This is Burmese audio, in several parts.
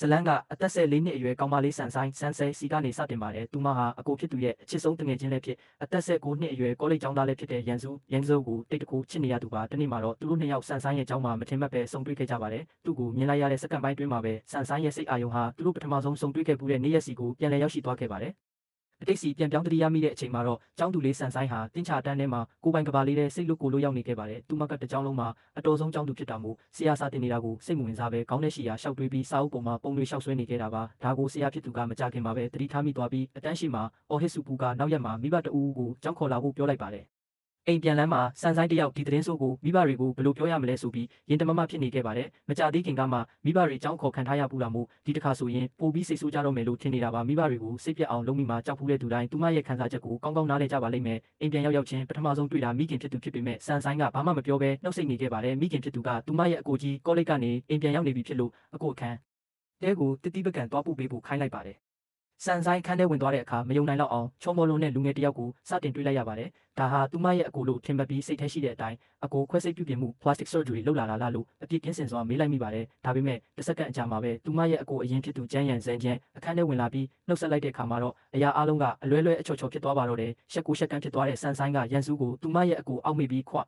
ဇလန်းကအသက်14နှစ်အရွယ်ကောင်မလေးဆန်ဆဲစီကနေစတင်ပါတယ်။သူမဟာအကိုဖြစ်သူရဲ့အချစ်ဆုံးတငယ်ချင်းလည်းဖြစ်အသက်19နှစ်အရွယ်ကောလိပ်ကျောင်းသားလည်းဖြစ်တဲ့ရန်စိုးကိုတိတ်တကူချစ်နေရသူပါ။တနေ့မှာတော့သူတို့နှစ်ယောက်ဆန်ဆိုင်းရဲ့ကျောင်းမှာမထင်မှတ်ပဲဆုံတွေ့ခဲ့ကြပါတယ်။သူ့ကိုမြင်လိုက်ရတဲ့စက္ကန့်ပိုင်းတွင်းမှာပဲဆန်ဆိုင်းရဲ့စိတ်အာရုံဟာသူတို့ပထမဆုံးဆုံတွေ့ခဲ့ပူးတဲ့နေ့ရက်စီကိုပြန်လည်ရောက်ရှိသွားခဲ့ပါတယ်။အတိတ်စီပြန်ပြောင်းတတိယမိတဲ့အချိန်မှာတော့ကျောင်းသူလေးဆန်ဆိုင်းဟာတင်းချာတန်းထဲမှာကိုပိုင်ကဘာလေးတဲ့စိတ်လွတ်ကိုလို့ရောက်နေခဲ့ပါတယ်။သူမကတကြောင်းလုံးမှာအတော်ဆုံးကျောင်းသူဖြစ်တာမို့ဆရာစာတင်နေတာကိုစိတ်မဝင်စားပဲခေါင်းထဲရှိရာရှောက်တွေးပြီးစာအုပ်ပေါ်မှာပုံတွေရှောက်ဆွဲနေခဲ့တာပါ။ဒါကိုဆရာဖြစ်သူကမကြခင်မှာပဲတတိထားမိသွားပြီးအတန်းရှိမှာအော်ဟစ်စုပူကနောက်ရက်မှာမိဘတအူးကိုကျောင်းခေါ်လာဖို့ပြောလိုက်ပါတယ်။အိမ်ပြန်လမ်းမှာဆန်ဆိုင်းတယောက်ဒီသတင်းဆိုးကိုမိဘတွေကိုဘယ်လိုပြောရမလဲဆိုပြီးရင်တမမဖြစ်နေခဲ့ပါတယ်။မကြသေးခင်ကမှမိဘတွေကြောင်းခေါ်ခံထားရပူတာမို့ဒီတစ်ခါဆိုရင်ပိုပြီးစိတ်ဆိုးကြတော့မယ်လို့ထင်နေတာပါ။မိဘတွေကိုစိတ်ပြတ်အောင်လုပ်မိမှာကြောက်ဖူးတဲ့သူတိုင်းသူမရဲ့ခံစားချက်ကိုကောင်းကောင်းနားလည်ကြပါလိမ့်မယ်။အိမ်ပြန်ရောက်ချင်းပထမဆုံးတွေ့တာမိခင်ဖြစ်သူဖြစ်ပေမဲ့ဆန်ဆိုင်းကဘာမှမပြောဘဲနှုတ်ဆက်နေခဲ့ပါတယ်။မိခင်ဖြစ်သူကသူမရဲ့အကိုကြီးကောလိပ်ကနေအိမ်ပြန်ရောက်နေပြီဖြစ်လို့အကိုအခန်းတဲကိုတတိပကံသွားပို့ပေးဖို့ခိုင်းလိုက်ပါတယ်။ဆန်ဆိုင်းခန်းထဲဝင်သွားတဲ့အခါမယုံနိုင်တော့အောင်ချောမောလုံးနဲ့လူငယ်တယောက်ကိုစတင်တွေ့လိုက်ရပါတယ်။ဒါဟာသူမရဲ့အကိုလို့ထင်မှတ်ပြီးစိတ်ထဲရှိတဲ့အတိုင်းအကိုခွဲစိတ်ပြုပြင်မှု plastic surgery လုပ်လာလားလို့အပြစ်ကင်းစင်စွာမေးလိုက်မိပါတယ်။ဒါပေမဲ့တစ်စက္ကန့်အကြာမှာပဲသူမရဲ့အကိုအရင်ဖြစ်သူကျန်းရန်ဇန်ကျန်းအခန်းထဲဝင်လာပြီးနှုတ်ဆက်လိုက်တဲ့အခါမှာတော့အရာအလုံးကအလွဲအချော်ဖြစ်သွားပါတော့တယ်။ရှက်ကိုကန်းဖြစ်သွားတဲ့ဆန်ဆိုင်းကရန်စုကိုသူမရဲ့အကိုအောက်မေ့ပြီးခွ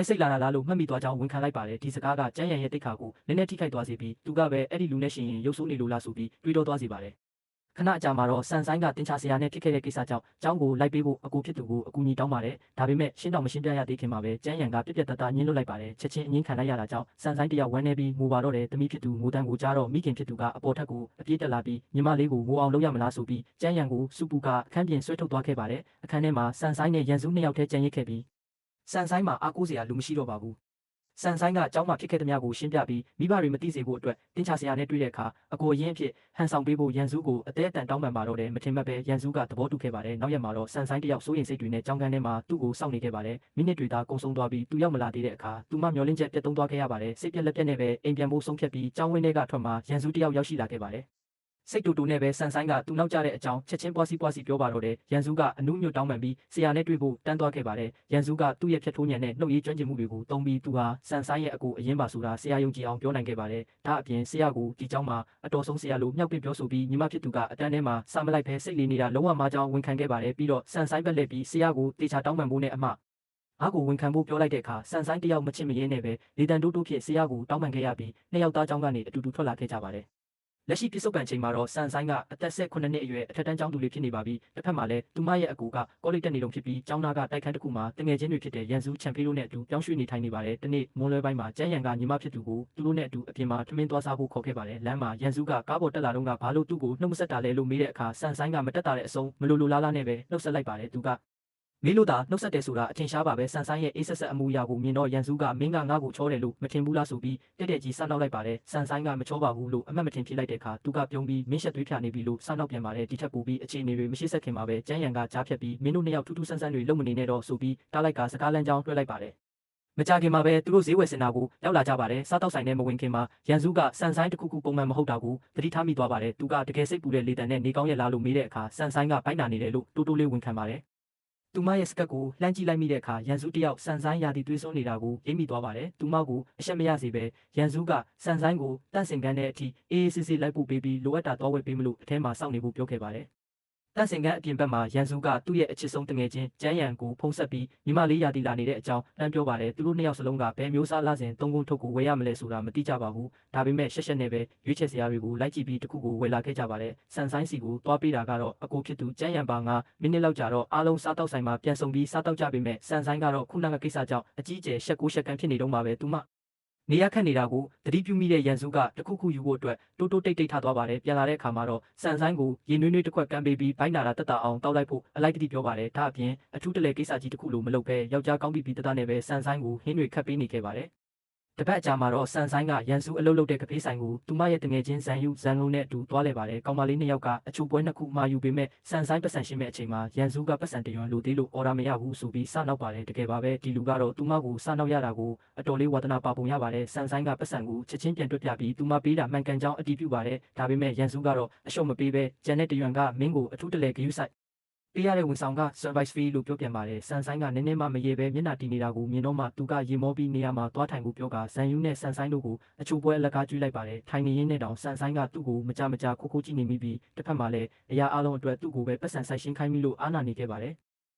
စိတ်လာလားလို့မှတ်မိသွားကြောင်းဝန်ခံလိုက်ပါတယ်။ဒီစကားကကျန်းရန်ရဲ့တိတ်ခါကိုနည်းနည်းထိခိုက်သွားစေပြီးသူကပဲအဲ့ဒီလူနဲ့ရှင်ရင်ရုပ်ဆိုးနေလို့လားဆိုပြီးတွေးတောသွားစေပါတယ်။ခဏအကြာမှာတော့ဆန်ဆိုင်းကတင်ချဆရာနဲ့ဖြစ်ခဲ့တဲ့ကိစ္စကြောင့်ကျောင်းကိုလိုက်ပေးဖို့အကူဖြစ်သူကိုအကူအညီတောင်းပါတယ်။ဒါပေမဲ့ရှင်းတော့မရှင်းပြရသေးခင်မှာပဲကျန်းရန်ကပြက်ပြက်တတညှင်းလွတ်လိုက်ပါတယ်။ချက်ချင်းအငင်းခံလိုက်ရတာကြောင့်ဆန်ဆိုင်းတယောက်ဝမ်းနေပြီးငိုပါတော့တယ်။တမိဖြစ်သူငိုတန်းကိုကြားတော့မိခင်ဖြစ်သူကအပေါ်ထက်ကိုအပြေးတက်လာပြီးညီမလေးကိုငိုအောင်လုပ်ရမလားဆိုပြီးကျန်းရန်ကိုစူပူကအခန်းပြင်ဆွဲထုတ်သွားခဲ့ပါတယ်။အခန်းထဲမှာဆန်ဆိုင်းနဲ့ရန်စုနှစ်ယောက်တည်းကျန်ရစ်ခဲ့ပြီးဆန်ဆိုင်းမှာအားကိုးစရာလူမရှိတော့ပါဘူး။ဆန်ဆိုင်းကကျောင်းမှာဖြစ်ခဲ့သမျှကိုရှင်းပြပြီးမိဘတွေမသိစေဖို့အတွက်တင်းချဆရာနဲ့တွေ့တဲ့အခါအကိုရင်းအဖြစ်ဟန်ဆောင်ပေးဖို့ရန်စုကိုအသေးအတန်တောင်းပန်ပါတော့တယ်မထင်မှတ်ပဲရန်စုကသဘောတူခဲ့ပါတယ်နောက်ရက်မှာတော့ဆန်ဆိုင်းတယောက်စိုးရိမ်စိတ်တွေနဲ့ကျောင်းကန်းထဲမှာသူ့ကိုစောင့်နေခဲ့ပါတယ်မိနစ်တွေသာကုန်ဆုံးသွားပြီးသူရောက်မလာသေးတဲ့အခါသူမမျောလင့်ချက်ပြတ်သုံးသွားခဲ့ရပါတယ်စိတ်ပြက်လက်ပြက်နဲ့ပဲအိမ်ပြန်ဖို့ဆုံးဖြတ်ပြီးကျောင်းဝင်းထဲကထွက်မှာရန်စုတယောက်ရောက်ရှိလာခဲ့ပါတယ်စိတ်တူတူနဲ့ပဲဆန်ဆိုင်းကသူနောက်ကျတဲ့အကြောင်းချက်ချင်းပွားစီပြောပါတော့တယ်ရန်စုကအနုညွတ်တောင်းပန်ပြီးဆရာနဲ့တွေ့ဖို့တန်းသွားခဲ့ပါတယ်ရန်စုကသူ့ရဲ့ဖြတ်ထိုးညံနဲ့နှုတ်ရည်ကျွမ်းကျင်မှုတွေကိုတုံးပြီးသူဟာဆန်ဆိုင်းရဲ့အကူအရင်ပါဆိုတာဆရာယုံကြည်အောင်ပြောနိုင်ခဲ့ပါတယ်ဒါအပြင်ဆရာကိုဒီကျောင်းမှာအတော်ဆုံးဆရာလိုမြောက်ပင်ပြောဆိုပြီးညီမဖြစ်သူကအတန်းထဲမှာစမလိုက်ပဲစိတ်လေးနေတာလုံးဝမကြောင်ဝန်ခံခဲ့ပါတယ်ပြီးတော့ဆန်ဆိုင်းဘက်လက်ပြီးဆရာကိုတေချာတောင်းပန်ဖို့နဲ့အမအားကိုဝန်ခံဖို့ပြောလိုက်တဲ့အခါဆန်ဆိုင်းတယောက်မချစ်မရင်းနဲ့ပဲလေတံတိုးဖြစ်ဆရာကိုတောင်းပန်ခဲ့ရပြီးနှစ်ယောက်သားကျောင်းကနေအတူတူထွက်လာခဲ့ကြပါတယ်လက်ရှိပြစ်စုံပန်ချိန်မှာတော့ဆန်ဆိုင်းကအသက်18နှစ်အရွယ်အထက်တန်းကျောင်းသူလေးဖြစ်နေပါပြီ။တစ်ဖက်မှာလည်းသူမရဲ့အကူကကောလိပ်တက်နေတုန်းဖြစ်ပြီးကျောင်းသားကတိုက်ခန်းတစ်ခုမှာတငယ်ချင်းတွေဖြစ်တဲ့ရန်စုချန်ဖေးတို့နဲ့အတူပြောင်းရွှေ့နေထိုင်နေပါတယ်။တနေ့မွန်းလွဲပိုင်းမှာကျန်းရန်ကညီမဖြစ်သူကိုသူတို့နဲ့အတူအပြင်မှာထမင်းသွားစားဖို့ခေါ်ခဲ့ပါတယ်။လမ်းမှာရန်စုကကားပေါ်တက်လာတော့ကဘာလို့သူ့ကိုနှုတ်မဆက်တာလဲလို့မေးတဲ့အခါဆန်ဆိုင်းကမတက်တာတဲ့အဆုံးမလိုလားနဲ့ပဲနှုတ်ဆက်လိုက်ပါတယ်။သူကမေးလို့သာနှုတ်ဆက်တယ်ဆိုတာအထင်ရှားပါပဲဆန်ဆိုင်းရဲ့အေးဆက်အမူအရာကိုမြင်တော့ရန်စုကမင်းကငါ့ကိုချောတယ်လို့မထင်ဘူးလားဆိုပြီးတဲ့ကြီးစနောက်လိုက်ပါတယ်ဆန်ဆိုင်းကမချောပါဘူးလို့အမှတ်မထင်ဖြစ်လိုက်တဲ့အခါသူကပြုံးပြီးမင်းရှက်သွေးဖြာနေပြီလို့စနောက်ပြန်ပါတယ်ဒီထက်ပိုပြီးအခြေအနေတွေမရှိဆက်ခင်မှာပဲကျန်းရန်ကကြားဖြတ်ပြီးမင်းတို့နှစ်ယောက်ထူးထူးဆန်းဆန်းတွေလုံမနေနဲ့တော့ဆိုပြီးတားလိုက်ကစကားလမ်းကြောင်းတွဲလိုက်ပါတယ်မကြခင်မှာပဲသူတို့ဈေးဝယ်စင်တာကိုရောက်လာကြပါတယ်စားတောက်ဆိုင်နဲ့မဝင်ခင်မှာရန်စုကဆန်ဆိုင်းတစ်ခုခုပုံမှန်မဟုတ်တာကိုသတိထားမိသွားပါတယ်သူကတကယ်စိတ်ပူတဲ့လေတံနဲ့နေကောင်းရဲ့လားလို့မေးတဲ့အခါဆန်ဆိုင်းကဘိုက်နာနေတယ်လို့တိုးလေးဝန်ခံပါတယ်သူမရဲ့စကတ်ကိုလှမ်းကြည့်လိုက်မိတဲ့အခါရန်စုတယောက်ဆန်ဆိုင်းရာသီသွေးစွန်းနေတာကိုရိပ်မိသွားပါတယ်။သူမကိုအရှက်မရစေပဲရန်စုကဆန်ဆိုင်းကိုတန့်စင်ကန်းတဲ့အထိအေးအေးဆေးဆေးလိုက်ပို့ပေးပြီးလိုအပ်တာတော့ဝယ်ပေးမလို့အထဲမှာစောင့်နေဖို့ပြောခဲ့ပါတယ်။တန့်စင်ကန်းအပြင်ဘက်မှာရန်စုကသူ့ရဲ့အချစ်ဆုံးတငယ်ချင်းကျန်းရန်ကိုဖုံးဆက်ပြီးညီမလေးရာသီလာနေတဲ့အကြောင်းလှမ်းပြောပါတယ်။သူတို့နှစ်ယောက်စလုံးကဘယ်မျိုးစားလာစဉ်သုံးခုထုတ်ကိုဝယ်ရမလဲဆိုတာမသိကြပါဘူး။ဒါပေမဲ့ရှက်နဲ့ပဲရွေးချယ်စရာတွေကိုလိုက်ကြည့်ပြီးတခုကိုဝယ်လာခဲ့ကြပါတယ်။ဆန်ဆိုင်းစီကိုသွားပေးတာကတော့အကိုဖြစ်သူကျန်းရန်ပါ9မိနစ်လောက်ကြာတော့အားလုံးစားတောက်ဆိုင်မှာပြန်ဆောင်ပြီးစားတောက်ကြပေမဲ့ဆန်ဆိုင်းကတော့ခုနကကိစ္စကြောင့်အကြီးအကျယ်ရှက်ကန်းဖြစ်နေတော့မှပဲသူမနေရခက်နေတာကိုတတိပြုမိတဲ့ရန်စုကတခုခုယူဖို့အတွက်တိုးတိတ်ထားသွားပါတယ်ပြန်လာတဲ့အခါမှာတော့ဆန်ဆိုင်းကိုရေနွေးတစ်ခွက်ကမ်းပေးပြီးဘိုင်းနာတာတက်တာအောင်တောက်လိုက်ဖို့အလိုက်တတိပြောပါတယ်ဒါအပြင်အထူးတလဲကိစ္စကြီးတစ်ခုလိုမလုပ်ဘဲယောက်ျားကောင်းပြီးတသားနဲ့ပဲဆန်ဆိုင်းကိုဟင်းတွေခတ်ပေးနေခဲ့ပါတယ်တပတ်အကြာမှာတော့ဆန်ဆိုင်းကရန်စုအလုပ်လုပ်တဲ့ကဖေးဆိုင်ကိုသူမရဲ့တငယ်ချင်းဇန်လုံးနဲ့အတူသွားလဲပါတယ်ကောင်မလေးနှစ်ယောက်ကအချိုပွဲနှစ်ခုမှာယူပေမဲ့ဆန်ဆိုင်းပတ်စံရှင်းမဲ့အချိန်မှာရန်စုကပတ်စံတရွံလိုသေးလို့အော်ဒါမရဘူးဆိုပြီးစနောက်ပါတယ်တကယ်ပါပဲဒီလူကတော့သူမကိုစနောက်ရတာကိုအတော်လေးဝါသနာပါပုံရပါတယ်ဆန်ဆိုင်းကပတ်စံကိုချက်ချင်းပြန်တွက်ပြပြီးသူမပေးတာမှန်ကန်ကြောင်းအတည်ပြုပါတယ်ဒါပေမဲ့ရန်စုကတော့အရှုံးမပေးပဲဂျန်နဲ့တရွံကမင်းကိုအထူးတလဲဂယုဆိုင် ပေးရတဲ့ဝန်ဆောင်က service fee လို့ပြောပြန်ပါတယ်။ဆန်ဆိုင်ကနည်းနည်းမှမရေပဲမျက်နှာတည်နေတာကိုမြင်တော့မှသူကရေမောပြီးနေရာမှာသွားထိုင်ဖို့ပြောကဇန်ယူနဲ့ဆန်ဆိုင်တို့ကိုအချို့ပွဲအလကားကျွေးလိုက်ပါတယ်။ထိုင်နေရင်းနဲ့တောင်ဆန်ဆိုင်ကသူ့ကိုမကြခိုးကြည့်နေမိပြီးတစ်ဖက်မှာလည်းအရာအလုံးအတွက်သူ့ကိုပဲပတ်စံဆိုင်ရှင်းခိုင်းပြီးလို့အားနာနေခဲ့ပါတယ်။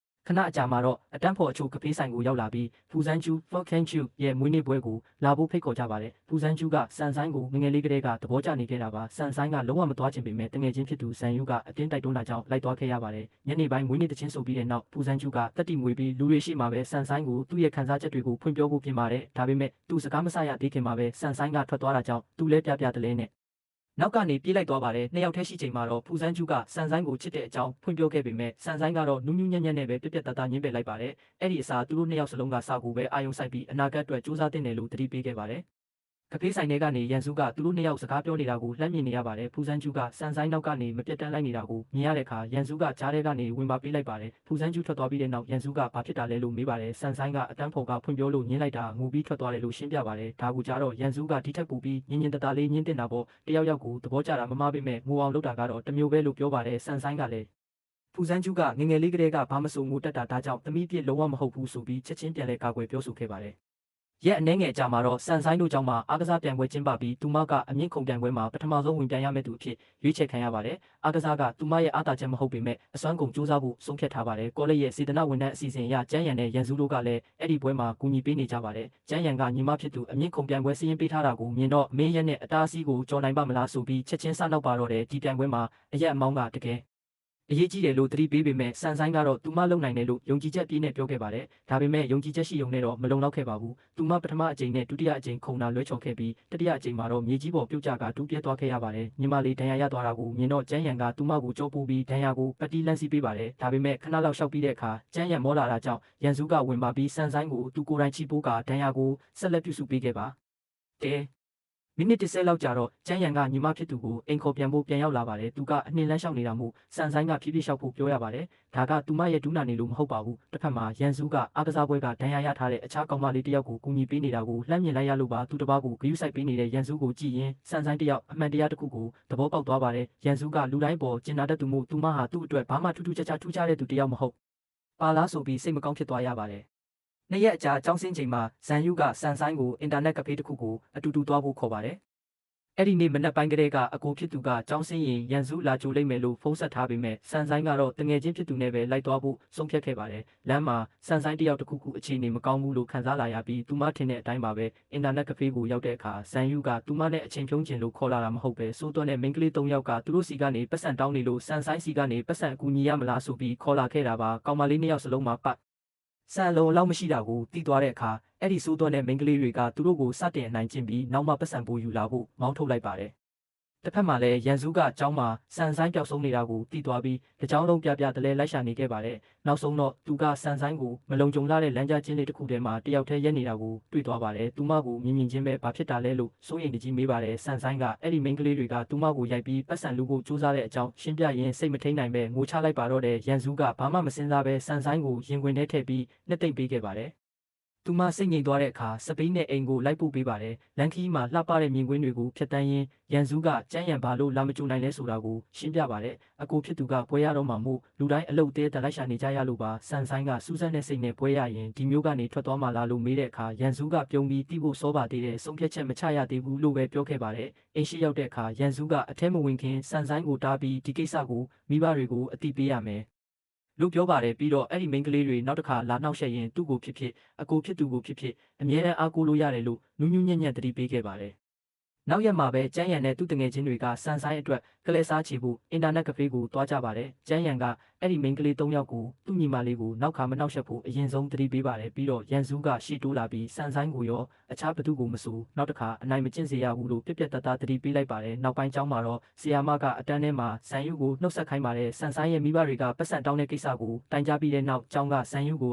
ခဏအကြာမှာတော့အတန်းဖော်အချို့ကဖေးဆိုင်ကိုရောက်လာပြီးဖူဇန်ကျူး Falcon Chu ရဲ့မွေးနေ့ပွဲကိုလာဖို့ဖိတ်ခေါ်ကြပါတယ်။ဖူဇန်ကျူးကဆန်ဆိုင်ကိုငငယ်လေးကလေးကသဘောကျနေခဲ့တာပါ။ဆန်ဆိုင်ကလုံးဝမသွားချင်ပေမဲ့တငယ်ချင်းဖြစ်သူဇန်ယူကအတင်းတိုက်တွန်းလာကြောင်းလိုက်သွားခဲ့ရပါတယ်။ညနေပိုင်းမွေးနေ့တချင်းဆိုပြီးတဲ့နောက်ဖူဇန်ကျူးကတက်တီမွေပြီးလူတွေရှိမှပဲဆန်ဆိုင်ကိုသူ့ရဲ့ခံစားချက်တွေကိုဖွင့်ပြောဖို့ပြင်ပါတယ်။ဒါပေမဲ့သူစကားမဆရသေးခင်မှာပဲဆန်ဆိုင်ကထွက်သွားတာကြောင့်သူလည်းပြတလဲနဲ့နောက်ကနေပြေးလိုက်သွားပါတယ်နှစ်ယောက်တည်းရှိချိန်မှာတော့ဖူဇန်ကျူးကဆန်ဆိုင်ကိုချစ်တဲ့အကြောင်းဖွင့်ပြောခဲ့ပေမဲ့ဆန်ဆိုင်ကတော့နူးနူးညံ့ညံ့နဲ့ပဲပြတ်ညင်းပယ်လိုက်ပါတယ်အဲ့ဒီအစားသူတို့နှစ်ယောက်စလုံးကစာကိုပဲအာယုံဆိုင်ပြီးအနာဂတ်အတွက်စူးစမ်းတင်တယ်လို့တတိပေးခဲ့ပါတယ်ကဖေးဆိုင်ထဲကနေရန်စုကသူတို့နှစ်ယောက်စကားပြောနေတာကိုလှမ်းမြင်နေရပါတယ်ဖူဇန်ကျူးကဆန်ဆိုင်နောက်ကနေမပြတ်တမ်းလိုက်နေတာကိုမြင်ရတဲ့အခါရန်စုကကြားထဲကနေဝင်ပါပေးလိုက်ပါတယ်ဖူဇန်ကျူးထွက်သွားပြီးတဲ့နောက်ရန်စုကဘာဖြစ်တာလဲလို့မေးပါတယ်ဆန်ဆိုင်ကအတန်းဖော်ကဖွင့်ပြောလို့ညင်းလိုက်တာငူပြီးထွက်သွားတယ်လို့ရှင်းပြပါတယ်ဒါကူကြတော့ရန်စုကဒီထက်ပိုပြီးညင်တတလေးညင်းတင်တာပေါ့တယောက်ကိုသဘောကျတာမမပေးမဲ့ငိုအောင်လုပ်တာကတော့တမျိုးပဲလို့ပြောပါတယ်ဆန်ဆိုင်ကလည်းဖူဇန်ကျူးကငငယ်လေးကလေးကဘာမဆိုငိုတက်တာဒါကြောင့်သမီးပြစ်လုံးဝမဟုတ်ဘူးဆိုပြီးချက်ချင်းပြန်လဲကာကွယ်ပြောဆိုခဲ့ပါတယ်ရက်အနှဲငယ်အကြာမှာတော့ဆန်ဆိုင်တို့ကြောင့်မှအားကစားပြိုင်ပွဲကျင်းပပြီးသူမကအမြင့်ခုန်ပြိုင်ပွဲမှာပထမဆုံးဝင်ပြိုင်ရမယ့်သူအဖြစ်ရွေးချယ်ခံရပါတယ်။အားကစားကသူမရဲ့အားသာချက်မဟုတ်ပေမဲ့အစွမ်းကုန်စူးစမ်းဖို့ဆုံးဖြတ်ထားပါတယ်။ကောလိပ်ရဲ့စေတနာဝန်ထမ်းအစီအစဉ်အရကျန်းရံနဲ့ရန်စုတို့ကလည်းအဲ့ဒီပွဲမှာကူညီပေးနေကြပါတယ်။ကျန်းရံကညီမဖြစ်သူအမြင့်ခုန်ပြိုင်ပွဲစီးရင်ပေးထားတာကိုမြင်တော့မင်းရက်နဲ့အတားအဆီးကိုကြော်နိုင်ပါမလားဆိုပြီးချက်ချင်းစနောက်ပါတော့တယ်ဒီပြိုင်ပွဲမှာအရက်အမောင်းကတကယ်အရေးကြီးတယ်လို့သတိပေးပေမဲ့ဆန်ဆိုင်ကတော့သူမလုံနိုင်တယ်လို့ယုံကြည်ချက်ပြည့်နဲ့ပြောခဲ့ပါတယ်။ဒါပေမဲ့ယုံကြည်ချက်ရှိုံနဲ့တော့မလုံလောက်ခဲ့ပါဘူး။သူမပထမအကြိမ်နဲ့ဒုတိယအကြိမ်ခုံတာလွဲချော်ခဲ့ပြီးတတိယအကြိမ်မှာတော့မြေကြီးပေါ်ပြုတ်ကျကဒူးပြဲသွားခဲ့ရပါတယ်။ညီမလေးဒဏ်ရာရသွားတာကိုမြင်တော့ကျန်းရံကသူမကိုကြောပိုးပြီးဒဏ်ရာကိုပတ်တီးလန့်စီးပေးပါတယ်။ဒါပေမဲ့ခဏလောက်ရှောက်ပြီးတဲ့အခါကျန်းရံမောလာတာကြောင့်ရန်စုကဝင်ပါပြီးဆန်ဆိုင်ကိုသူကိုယ်တိုင်ချိပိုးကဒဏ်ရာကိုဆက်လက်ပြုစုပေးခဲ့ပါ။မိနစ်30လောက်ကြာတော့ကျန်းရံကညီမဖြစ်သူကိုအိမ်ခေါ်ပြန်ဖို့ပြန်ရောက်လာပါတယ်သူကအနှင်းလန်းလျှောက်နေတာမို့ဆန်ဆိုင်ကဖြည်းဖြည်းလျှောက်ဖို့ပြောရပါတယ်ဒါကသူမရဲ့ဒူးနာနေလို့မဟုတ်ပါဘူးတစ်ဖက်မှာရန်စုကအားကစားပွဲကဒဏ်ရာရထားတဲ့အခြားကောင်မလေးတစ်ယောက်ကိုကူညီပေးနေတာကိုလှမ်းမြင်လိုက်ရလို့ပါသူတစ်ပါးကိုဂရုစိုက်ပေးနေတဲ့ရန်စုကိုကြည့်ရင်ဆန်ဆိုင်တစ်ယောက်အမှန်တရားတစ်ခုကိုသဘောပေါက်သွားပါတယ်ရန်စုကလူတိုင်းပေါ်ကျင်နာတတ်သူမို့သူမဟာသူ့အတွက်ဘာမှထူးထူးခြားတဲ့သူတစ်ယောက်မဟုတ်ပါလားဆိုပြီးစိတ်မကောင်းဖြစ်သွားရပါတယ်နှစ်ရက်အကြာအကြောင်းစင်းချိန်မှာဇန်ယူကဆန်ဆိုင်ကိုအင်တာနက်ကဖေးတစ်ခုကိုအတူတူသွားဖို့ခေါ်ပါတယ်အဲ့ဒီနေ့မနက်ပိုင်းကလေးကအကိုဖြစ်သူကကြောင်းစင်းရင်ရန်စုလာကြိုလိုက်မယ်လို့ဖုန်းဆက်ထားပေမဲ့ဆန်ဆိုင်ကတော့တငယ်ချင်းဖြစ်သူနဲ့ပဲလိုက်သွားဖို့ဆုံးဖြတ်ခဲ့ပါတယ်။လမ်းမှာဆန်ဆိုင်တယောက်တစ်ခုအခြေအနေမကောင်းဘူးလို့ခံစားလာရပြီးသူမထင်တဲ့အတိုင်းပါပဲအင်တာနက်ကဖေးကိုရောက်တဲ့အခါဇန်ယူကသူမနဲ့အချိန်ဖြုံးကျင်လို့ခေါ်လာတာမဟုတ်ပဲစိုးသွန်းတဲ့မိန်းကလေး၃ယောက်ကသူတို့စီကနေပတ်စံတောင်းနေလို့ဆန်ဆိုင်စီကနေပတ်စံအကူညီရမလားဆိုပြီးခေါ်လာခဲ့တာပါ။ကောင်မလေး၂ယောက်စလုံးမှာပတ်ဆန်လုံးလောက်မရှိတာကိုသိသွားတဲ့အခါအဲ့ဒီစိုးသွန်းတဲ့မိန်းကလေးတွေကသူတို့ကိုစတင်အနိုင်ကျင့်ပြီးနောက်မှပတ်စံပိုးယူလာဖို့မောင်းထုတ်လိုက်ပါတယ်။တစ်ဖက်မှာလည်းရန်စုကအเจ้าမှာဆန်ဆိုင်ပျောက်ဆုံးနေတာကိုသိသွားပြီးတကြောင်လုံးပြတလဲလိုက်ရှာနေခဲ့ပါတယ်။နောက်ဆုံးတော့သူကဆန်ဆိုင်ကိုမလုံခြုံလာတဲ့လမ်းကြားချင်းလေးတစ်ခုထဲမှာတယောက်တည်းရက်နေတာကိုတွေ့သွားပါတယ်။သူမကိုမြင်ချင်းပဲဘာဖြစ်တာလဲလို့စိုးရိမ်တကြီးမေးပါတယ်။ဆန်ဆိုင်ကအဲ့ဒီမိန်းကလေးတွေကသူမကိုရိုက်ပြီးပတ်စံလူကိုစူးစမ်းတဲ့အကြောင်းရှင်းပြရင်းစိတ်မထိန်နိုင်ပဲငိုချလိုက်ပါတော့တဲ့ရန်စုကဘာမှမစင်စားပဲဆန်ဆိုင်ကိုရင်ခွင်ထဲထည့်ပြီးလက်သိမ့်ပေးခဲ့ပါတယ်။သူမစိတ်ငြိမ်သွားတဲ့အခါစပိန်နဲ့အိမ်ကိုလိုက်ပို့ပေးပါတယ်။လန်ခီမှာလှပတဲ့မြင်ကွင်းတွေကိုဖျက်တမ်းရင်းရန်စုကကျန်းရံဘာလို့လာမကြုံနိုင်လဲဆိုတာကိုရှင်းပြပါတယ်။အကိုဖြစ်သူကပွဲရတော့မှမို့လူတိုင်းအလုတ်သေးတလိုက်ရှာနေကြရလို့ပါဆန်ဆိုင်ကစူးစမ်းတဲ့စိတ်နဲ့ပွဲရရင်ဒီမျိုးကနေထွက်သွားမှလားလို့မေးတဲ့အခါရန်စုကပြုံးပြီးတီးဖို့စောပါသေးတဲ့ဆုံးဖြတ်ချက်မချရသေးဘူးလို့ပဲပြောခဲ့ပါတယ်။အိမ်ရှိရောက်တဲ့အခါရန်စုကအထဲမဝင်ခင်ဆန်ဆိုင်ကိုတားပြီးဒီကိစ္စကိုမိဘတွေကိုအတိပေးရမယ်လို့ပြောပါတယ်ပြီးတော့အဲ့ဒီမိန်းကလေးတွေနောက်တစ်ခါလာနှောက်ရှက်ရင်သူ့ကိုဖြစ်အကိုဖြစ်သူကိုဖြစ်အမြဲတမ်းအားကိုးလို့ရတယ်လို့နူးညံ့သတိပေးခဲ့ပါတယ်နောက်ရက်မှာပဲကျန်းရံနဲ့သူ့တငယ်ချင်းတွေကဆန်ဆိုင်အတွက်ကလေးစားချီဖို့အင်တာနက်ကဖေးကိုတွားကြပါတယ်ကျန်းရံကအဲ့ဒီမိန်းကလေး၃ယောက်ကိုသူ့ညီမလေးကိုနောက်ခါမနှောက်ယှက်ဖို့အရင်ဆုံးသတိပေးပါတယ်ပြီးတော့ရန်စုကရှီတိုးလာပြီးဆန်ဆိုင်ကိုရောအခြားဘသူကိုမဆိုနောက်တစ်ခါအနိုင်မကျင့်စေရဘူးလို့ပြက်တသတိပေးလိုက်ပါတယ်နောက်ပိုင်းကျောင်းမှာတော့ဆီယာမကအတန်းထဲမှာဇန်ယူကိုနှုတ်ဆက်ခိုင်းပါတယ်ဆန်ဆိုင်ရဲ့မိဘတွေကပတ်စံတောင်းတဲ့ကိစ္စကိုတိုင်ကြားပြီးတဲ့နောက်ကျောင်းကဇန်ယူကို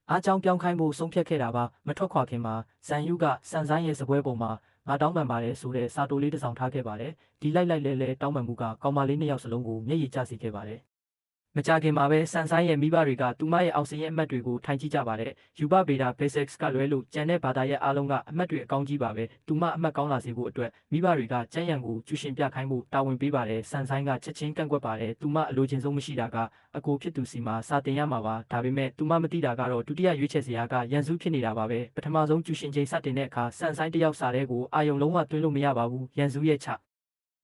အားကြောင်းပြောင်းခိုင်းဖို့ဆုံးဖြတ်ခဲ့တာပါမထွက်ခွာခင်မှာဇန်ယူကဆန်ဆိုင်ရဲ့စပွဲပေါ်မှာငါတောင်းပန်ပါတယ်ဆိုတဲ့စာတိုလေးတစ်စောင်ထားခဲ့ပါတယ်ဒီလိုက်လဲတောင်းပန်မှုကကောင်မလေး၂ယောက်စလုံးကိုမျက်ရည်ကျစေခဲ့ပါတယ် မကြခင်မှာပဲဆန်ဆိုင်ရဲ့မိဘတွေကသူမရဲ့အောင်စင်ရဲ့အမှတ်တွေကိုထိုင်ကြည့်ကြပါတယ်ယူဘဗေဒ basics ကလွဲလို့ကျန်တဲ့ဘာသာရဲ့အားလုံးကအမှတ်တွေအကောင်းကြီးပါပဲသူမအမှတ်ကောင်းလာစေဖို့အတွက်မိဘတွေကကျန်းရံကိုကျူရှင်ပြခိုင်းဖို့တာဝန်ပေးပါတယ်ဆန်ဆိုင်ကချက်ချင်းကန့်ကွက်ပါတယ်သူမအလိုချင်ဆုံးမရှိတာကအကိုဖြစ်သူစီမှာစာတင်ရမှာပါဒါပေမဲ့သူမမသိတာကတော့ဒုတိယရွေးချယ်စရာကရန်စုဖြစ်နေတာပါပဲပထမဆုံးကျူရှင်ချိန်စတင်တဲ့အခါဆန်ဆိုင်တယောက်စာတဲ့ကိုအာယုံလုံးဝသွင်းလို့မရပါဘူးရန်စုရဲ့ခ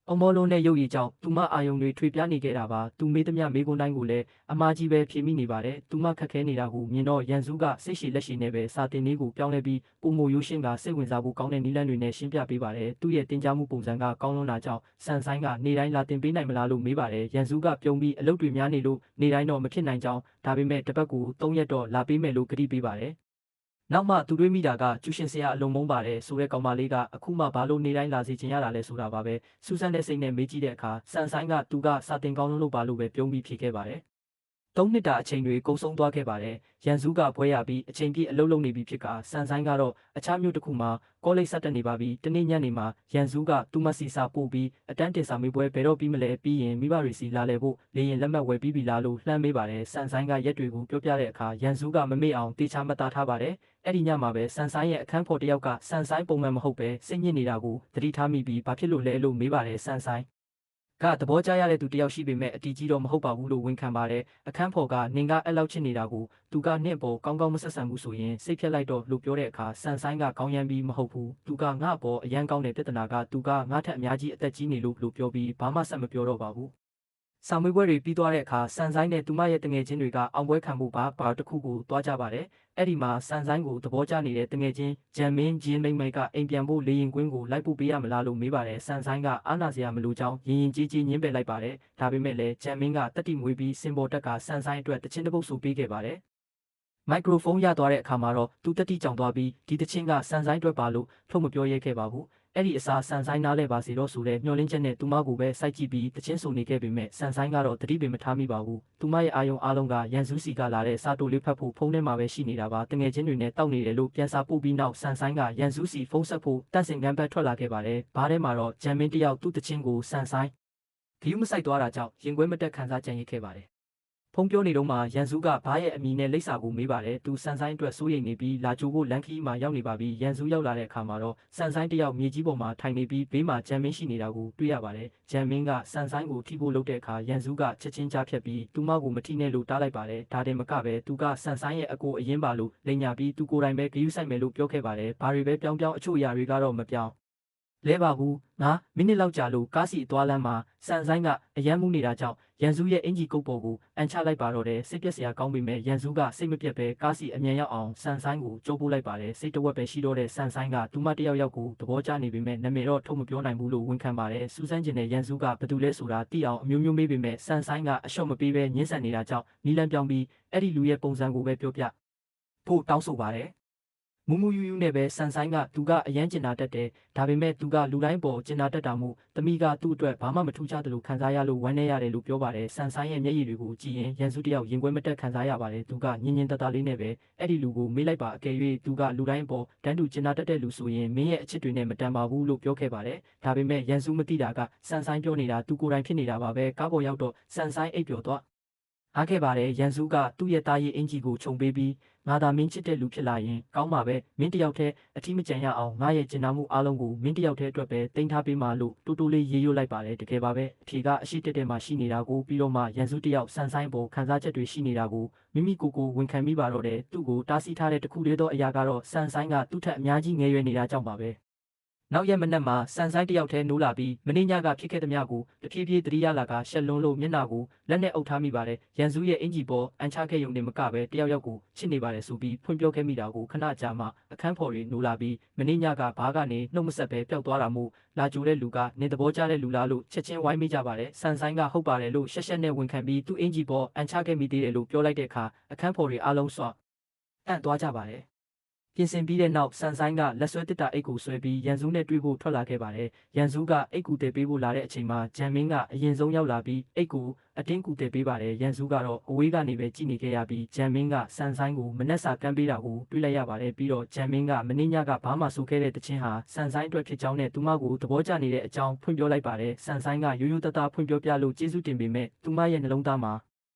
ျအမောလုံးနဲ့ရုပ်ရည်ကြောင့်သူမအာယုံတွေထွေပြားနေခဲ့တာပါသူမေးသမျှမေးခွန်းတိုင်းကိုလည်းအမားကြီးပဲဖြေမိနေပါတယ်သူမခက်ခဲနေတာကိုမြင်တော့ရန်စုကစိတ်ရှည်လက်ရှည်နဲ့ပဲစာတင်နည်းကိုပြောင်းလဲပြီးပုံမိုရိုးရှင်းကစိတ်ဝင်စားဖို့ကောင်းတဲ့နည်းလမ်းတွေနဲ့ရှင်းပြပေးပါတယ်သူ့ရဲ့တင် जा မှုပုံစံကကောင်းလွန်းတာကြောင့်ဆန်ဆိုင်ကနေတိုင်းလာတင်ပေးနိုင်မလားလို့မေးပါတယ်ရန်စုကပြုံးပြီးအလုပ်တွေများနေလို့နေတိုင်းတော့မဖြစ်နိုင်ကြောင်းဒါပေမဲ့တစ်ပတ်ကို3ရက်တော့လာပေးမယ်လို့ကတိပေးပါတယ်နောက်မှသူတွေးမိတာကကျူရှင်ဆရာအလုံးမုန်းပါတယ်ဆိုတဲ့ကောင်မလေးကအခုမှဘာလို့နေတိုင်းလာစီချင်ရတာလဲဆိုတာပါပဲစူးစမ်းတဲ့စိတ်နဲ့မေးကြည့်တဲ့အခါဆန်ဆိုင်ကသူကစာတင်ကောင်းလို့ပါလို့ပဲပြုံးပြီးဖြေခဲ့ပါတယ်3နှစ်တာအချိန်တွေကုန်ဆုံးသွားခဲ့ပါတယ်ရန်စုကဘွဲရပြီးအချိန်ပြည့်အလုပ်လုပ်နေပြီဖြစ်ကဆန်ဆိုင်ကတော့အခြားမြို့တစ်ခုမှာကောလိပ်ဆက်တက်နေပါပြီတနေ့ညနေမှာရန်စုကသူမစီစာပို့ပြီးအတန်းတင်စာမေးပွဲဘယ်တော့ပြီးမလဲပြီးရင်မိဘတွေစီလာလဲဖို့လေရင်လက်မှတ်ဝယ်ပြီးပြီလားလို့လှမ်းမေးပါတယ်ဆန်ဆိုင်ကရက်တွေကိုပြောပြတဲ့အခါရန်စုကမမေ့အောင်တေချာမသားထားပါတယ်အဲ့ဒီညမှာပဲဆန်ဆိုင်ရဲ့အခန်းဖော်တယောက်ကဆန်ဆိုင်ပုံမှန်မဟုတ်ပဲစိတ်ညစ်နေတာကိုသတိထားမိပြီးဘာဖြစ်လို့လဲလို့မေးပါတယ်ဆန်ဆိုင်ကသဘောကျရတဲ့သူတယောက်ရှိပေမဲ့အတီးကြီးတော့မဟုတ်ပါဘူးလို့ဝန်ခံပါတယ်အခန်းဖော်ကနင်ကအဲ့လောက်ချစ်နေတာကိုသူကနှင့်ပေါ်ကောင်းကောင်းမဆက်ဆံဘူးဆိုရင်စိတ်ဖြတ်လိုက်တော့လို့ပြောတဲ့အခါဆန်ဆိုင်ကကောင်းရမ်းပြီးမဟုတ်ဘူးသူကငါ့ပေါ်အရန်ကောင်းတဲ့ပြဿနာကသူကငါ့ထက်အများကြီးအသက်ကြီးနေလို့ပြောပြီးဘာမှဆက်မပြောတော့ပါဘူးစာမေးပွဲတွေပြီးသွားတဲ့အခါဆန်ဆိုင်နဲ့သူမရဲ့တငယ်ချင်းတွေကအောင်ပွဲခံဖို့ဘာတစ်ခုကိုတွားကြပါတယ်အဲ့ဒီမှာဆန်ဆိုင်ကိုသဘောကျနေတဲ့တငယ်ချင်းဂျန်မင်းဂျင်းမိတ်မိတ်ကအိမ်ပြန်ဖို့လေရင်ကွင်းကိုလိုက်ဖို့ပေးရမလားလို့မေးပါတယ်ဆန်ဆိုင်ကအာနာစရာမလိုကြောင်းရင်ကြီးကြီးညင်းပယ်လိုက်ပါတယ်ဒါပေမဲ့လည်းဂျန်မင်းကတက်တိမွေးပြီးစင်ပေါ်တက်ကဆန်ဆိုင်အတွက်တချင်းတစ်ပုတ်ဆိုပေးခဲ့ပါတယ်မိုက်ခရိုဖုန်းရသွားတဲ့အခါမှာတော့သူတက်တိကြောင်သွားပြီးဒီတချင်းကဆန်ဆိုင်အတွက်ပါလို့ထုတ်မပြောရဲခဲ့ပါဘူးအဲ့ဒီအစားဆန်ဆိုင်နားလဲပါစီတော့ဆိုတဲ့မျောလင်းချက်နဲ့သူမကိုပဲစိုက်ကြည့်ပြီးတချင်းဆိုနေခဲ့ပေမဲ့ဆန်ဆိုင်ကတော့တတိပင်မထားမိပါဘူးသူမရဲ့အာယုံအားလုံးကရန်စုစီကလာတဲ့စာတိုလေးဖတ်ဖို့ဖုန်းထဲမှာပဲရှိနေတာပါတငယ်ချင်းတွေနဲ့တောက်နေတယ်လို့ပြန်စာပို့ပြီးနောက်ဆန်ဆိုင်ကရန်စုစီဖုန်းဆက်ဖို့တန့်စင်ကမ်းဘက်ထွက်လာခဲ့ပါတယ်ဘားထဲမှာတော့ဂျန်မင်းတယောက်သူ့တချင်းကိုဆန်ဆိုင်ဂယူးမဆိုင်သွားတာကြောင့်ရင်ခွဲမတက်ခံစားကြံရစ်ခဲ့ပါတယ်ဖုံးပြောနေတော့မှရန်စုကဘားရဲ့အမီနဲ့လိပ်စာကိုမေးပါတယ်သူဆန်ဆိုင်အတွက်စိုးရိမ်နေပြီးလာကြိုဖို့လန်ခီမှာရောက်နေပါပြီရန်စုရောက်လာတဲ့အခါမှာတော့ဆန်ဆိုင်တယောက်မြေကြီးပေါ်မှာထိုင်နေပြီးဘေးမှာဂျန်မင်းရှိနေတာကိုတွေ့ရပါတယ်ဂျန်မင်းကဆန်ဆိုင်ကိုထိဖို့လုပ်တဲ့အခါရန်စုကချက်ချင်းကြားဖြတ်ပြီးသူမကိုမထိနဲ့လို့တားလိုက်ပါတယ်ဒါတင်မကပဲသူကဆန်ဆိုင်ရဲ့အကိုအရင်ပါလို့လိန်ညာပြီးသူကိုယ်တိုင်ပဲဂယူးဆိုင်မယ်လို့ပြောခဲ့ပါတယ်ဘာတွေပဲပြောင်းအချို့အရာတွေကတော့မပြောင်းလဲပါဘူးငါမိနစ်လောက်ကြာလို့ကားစီအသွားလမ်းမှာဆန်ဆိုင်ကအယမ်းမှုနေတာကြောင့်ရန်စုရဲ့အင်ဂျီကုတ်ပေါ်ကိုအန်ချလိုက်ပါတော့တယ်စိတ်ပြက်စရာကောင်းပေမဲ့ရန်စုကစိတ်မပြတ်ပဲကားစီအမြန်ရောက်အောင်ဆန်ဆိုင်ကိုကြိုးပို့လိုက်ပါတယ်စိတ်တဝက်ပဲရှိတော့တဲ့ဆန်ဆိုင်ကသူမတယောက်ကိုသဘောကျနေပေမဲ့နာမည်တော့ထုတ်မပြောနိုင်ဘူးလို့ဝန်ခံပါတယ်စူးစမ်းကျင်တဲ့ရန်စုကဘသူလဲဆိုတာသိအောင်အမျိုးမျိုးမေးပေမဲ့ဆန်ဆိုင်ကအလျှော့မပေးပဲညှင်းဆန်နေတာကြောင့်နီလန်ပြောင်းပြီးအဲ့ဒီလူရဲ့ပုံစံကိုပဲပြောပြဖို့တောင်းဆိုပါတယ်မူမူယူယူနဲ့ပဲဆန်ဆိုင်ကသူကအရန်ကျင်နာတတ်တယ်ဒါပေမဲ့သူကလူတိုင်းပေါ်ကျင်နာတတ်တာမို့တမိကသူ့အတွက်ဘာမှမထူးခြားသလိုခံစားရလို့ဝမ်းနည်းရတယ်လို့ပြောပါတယ်ဆန်ဆိုင်ရဲ့မျက်ရည်တွေကိုကြည့်ရင်ရန်စုတယောက်ရင်ခွဲမတက်ခံစားရပါတယ်သူကညင်ညင်တတလေးနဲ့ပဲအဲ့ဒီလူကိုမေးလိုက်ပါအကယ်၍သူကလူတိုင်းပေါ်တန်းတူကျင်နာတတ်တဲ့လူဆိုရင်မင်းရဲ့အချစ်တွေနဲ့မတန်ပါဘူးလို့ပြောခဲ့ပါတယ်ဒါပေမဲ့ရန်စုမသိတာကဆန်ဆိုင်ပြောနေတာသူကိုယ်တိုင်ဖြစ်နေတာပါပဲကားပေါ်ရောက်တော့ဆန်ဆိုင်အိပ်ပျော်သွားအားခဲ့ပါတယ်ရန်စုကသူ့ရဲ့သားရဲ့အင်ဂျီကိုခြုံပေးပြီးငါသာမင်းချစ်တဲ့လူဖြစ်လာရင်ကောင်းပါပဲမင်းတယောက်တည်းအထီးမကျန်ရအောင်ငါရဲ့ကျင်နာမှုအားလုံးကိုမင်းတယောက်တည်းအတွက်ပဲတင်ထားပေးမှလို့တူတူလေးရေးရွတ်လိုက်ပါတယ်တကယ်ပါပဲအဖြေကအရှိတက်မှာရှိနေတာကိုပြီးတော့မှရန်စုတယောက်ဆန်ဆိုင်ပေါ်ခံစားချက်တွေရှိနေတာကိုမိမိကိုဝန်ခံမိပါတော့တယ်သူ့ကိုတားဆီးထားတဲ့တခုလေးသောအရာကတော့ဆန်ဆိုင်ကသူ့ထက်အများကြီးငယ်ရွယ်နေတာကြောင့်ပါပဲနောက်ရက်မနက်မှာဆန်ဆိုင်တယောက်တည်းနိုးလာပြီးမင်းညကဖြစ်ခဲ့သမျှကိုတဖြည်းဖြည်းသတိရလာကရှက်လွန်းလို့မျက်နှာကိုလက်နဲ့အုပ်ထားမိပါတယ်ရန်စုရဲ့အင်ဂျီပေါ်အန်ချခဲ့ရုံနဲ့မကပဲတယောက်ကိုချစ်နေပါတယ်ဆိုပြီးဖွင့်ပြောခဲ့မိတာကိုခဏကြာမှအခန်းဖော်တွေနိုးလာပြီးမင်းညကဘားကနေနှုတ်မဆက်ပဲပျောက်သွားတာမို့လာကြိုတဲ့လူကနေသဘောကျတဲ့လူလားလို့ချက်ချင်းဝိုင်းမိကြပါတယ်ဆန်ဆိုင်ကဟုတ်ပါတယ်လို့ရှက်ရှက်နဲ့ဝန်ခံပြီးသူ့အင်ဂျီပေါ်အန်ချခဲ့မိသေးတယ်လို့ပြောလိုက်တဲ့အခါအခန်းဖော်တွေအားလုံးစွန့်အံ့သွားကြပါတယ်ပြင်ဆင်ပြီးတဲ့နောက်ဆန်ဆိုင်ကလက်ဆွဲတစ်တာအိတ်ကိုဆွဲပြီးရန်စုနဲ့တွေ့ဖို့ထွက်လာခဲ့ပါတယ်။ရန်စုကအိတ်ကူတည်ပေးဖို့လာတဲ့အချိန်မှာဂျန်မင်းကအရင်ဆုံးရောက်လာပြီးအိတ်ကိုအတင်းကူတည်ပေးပါတယ်။ရန်စုကတော့အဝေးကနေပဲကြည့်နေခဲ့ရပြီးဂျန်မင်းကဆန်ဆိုင်ကိုမနှက်စာကမ်းပေးတာကိုတွေ့လိုက်ရပါတယ်။ပြီးတော့ဂျန်မင်းကမင်းညကဘာမှဆိုခဲ့တဲ့တခြင်းဟာဆန်ဆိုင်အတွက်ဖြစ်ကြောင်းနဲ့သူမကိုသဘောကျနေတဲ့အကြောင်းဖွင့်ပြောလိုက်ပါတယ်။ဆန်ဆိုင်ကရိုးရိုးသားသားဖွင့်ပြောပြလို့ကျေးဇူးတင်ပေမဲ့သူမရဲ့နှလုံးသားမှာ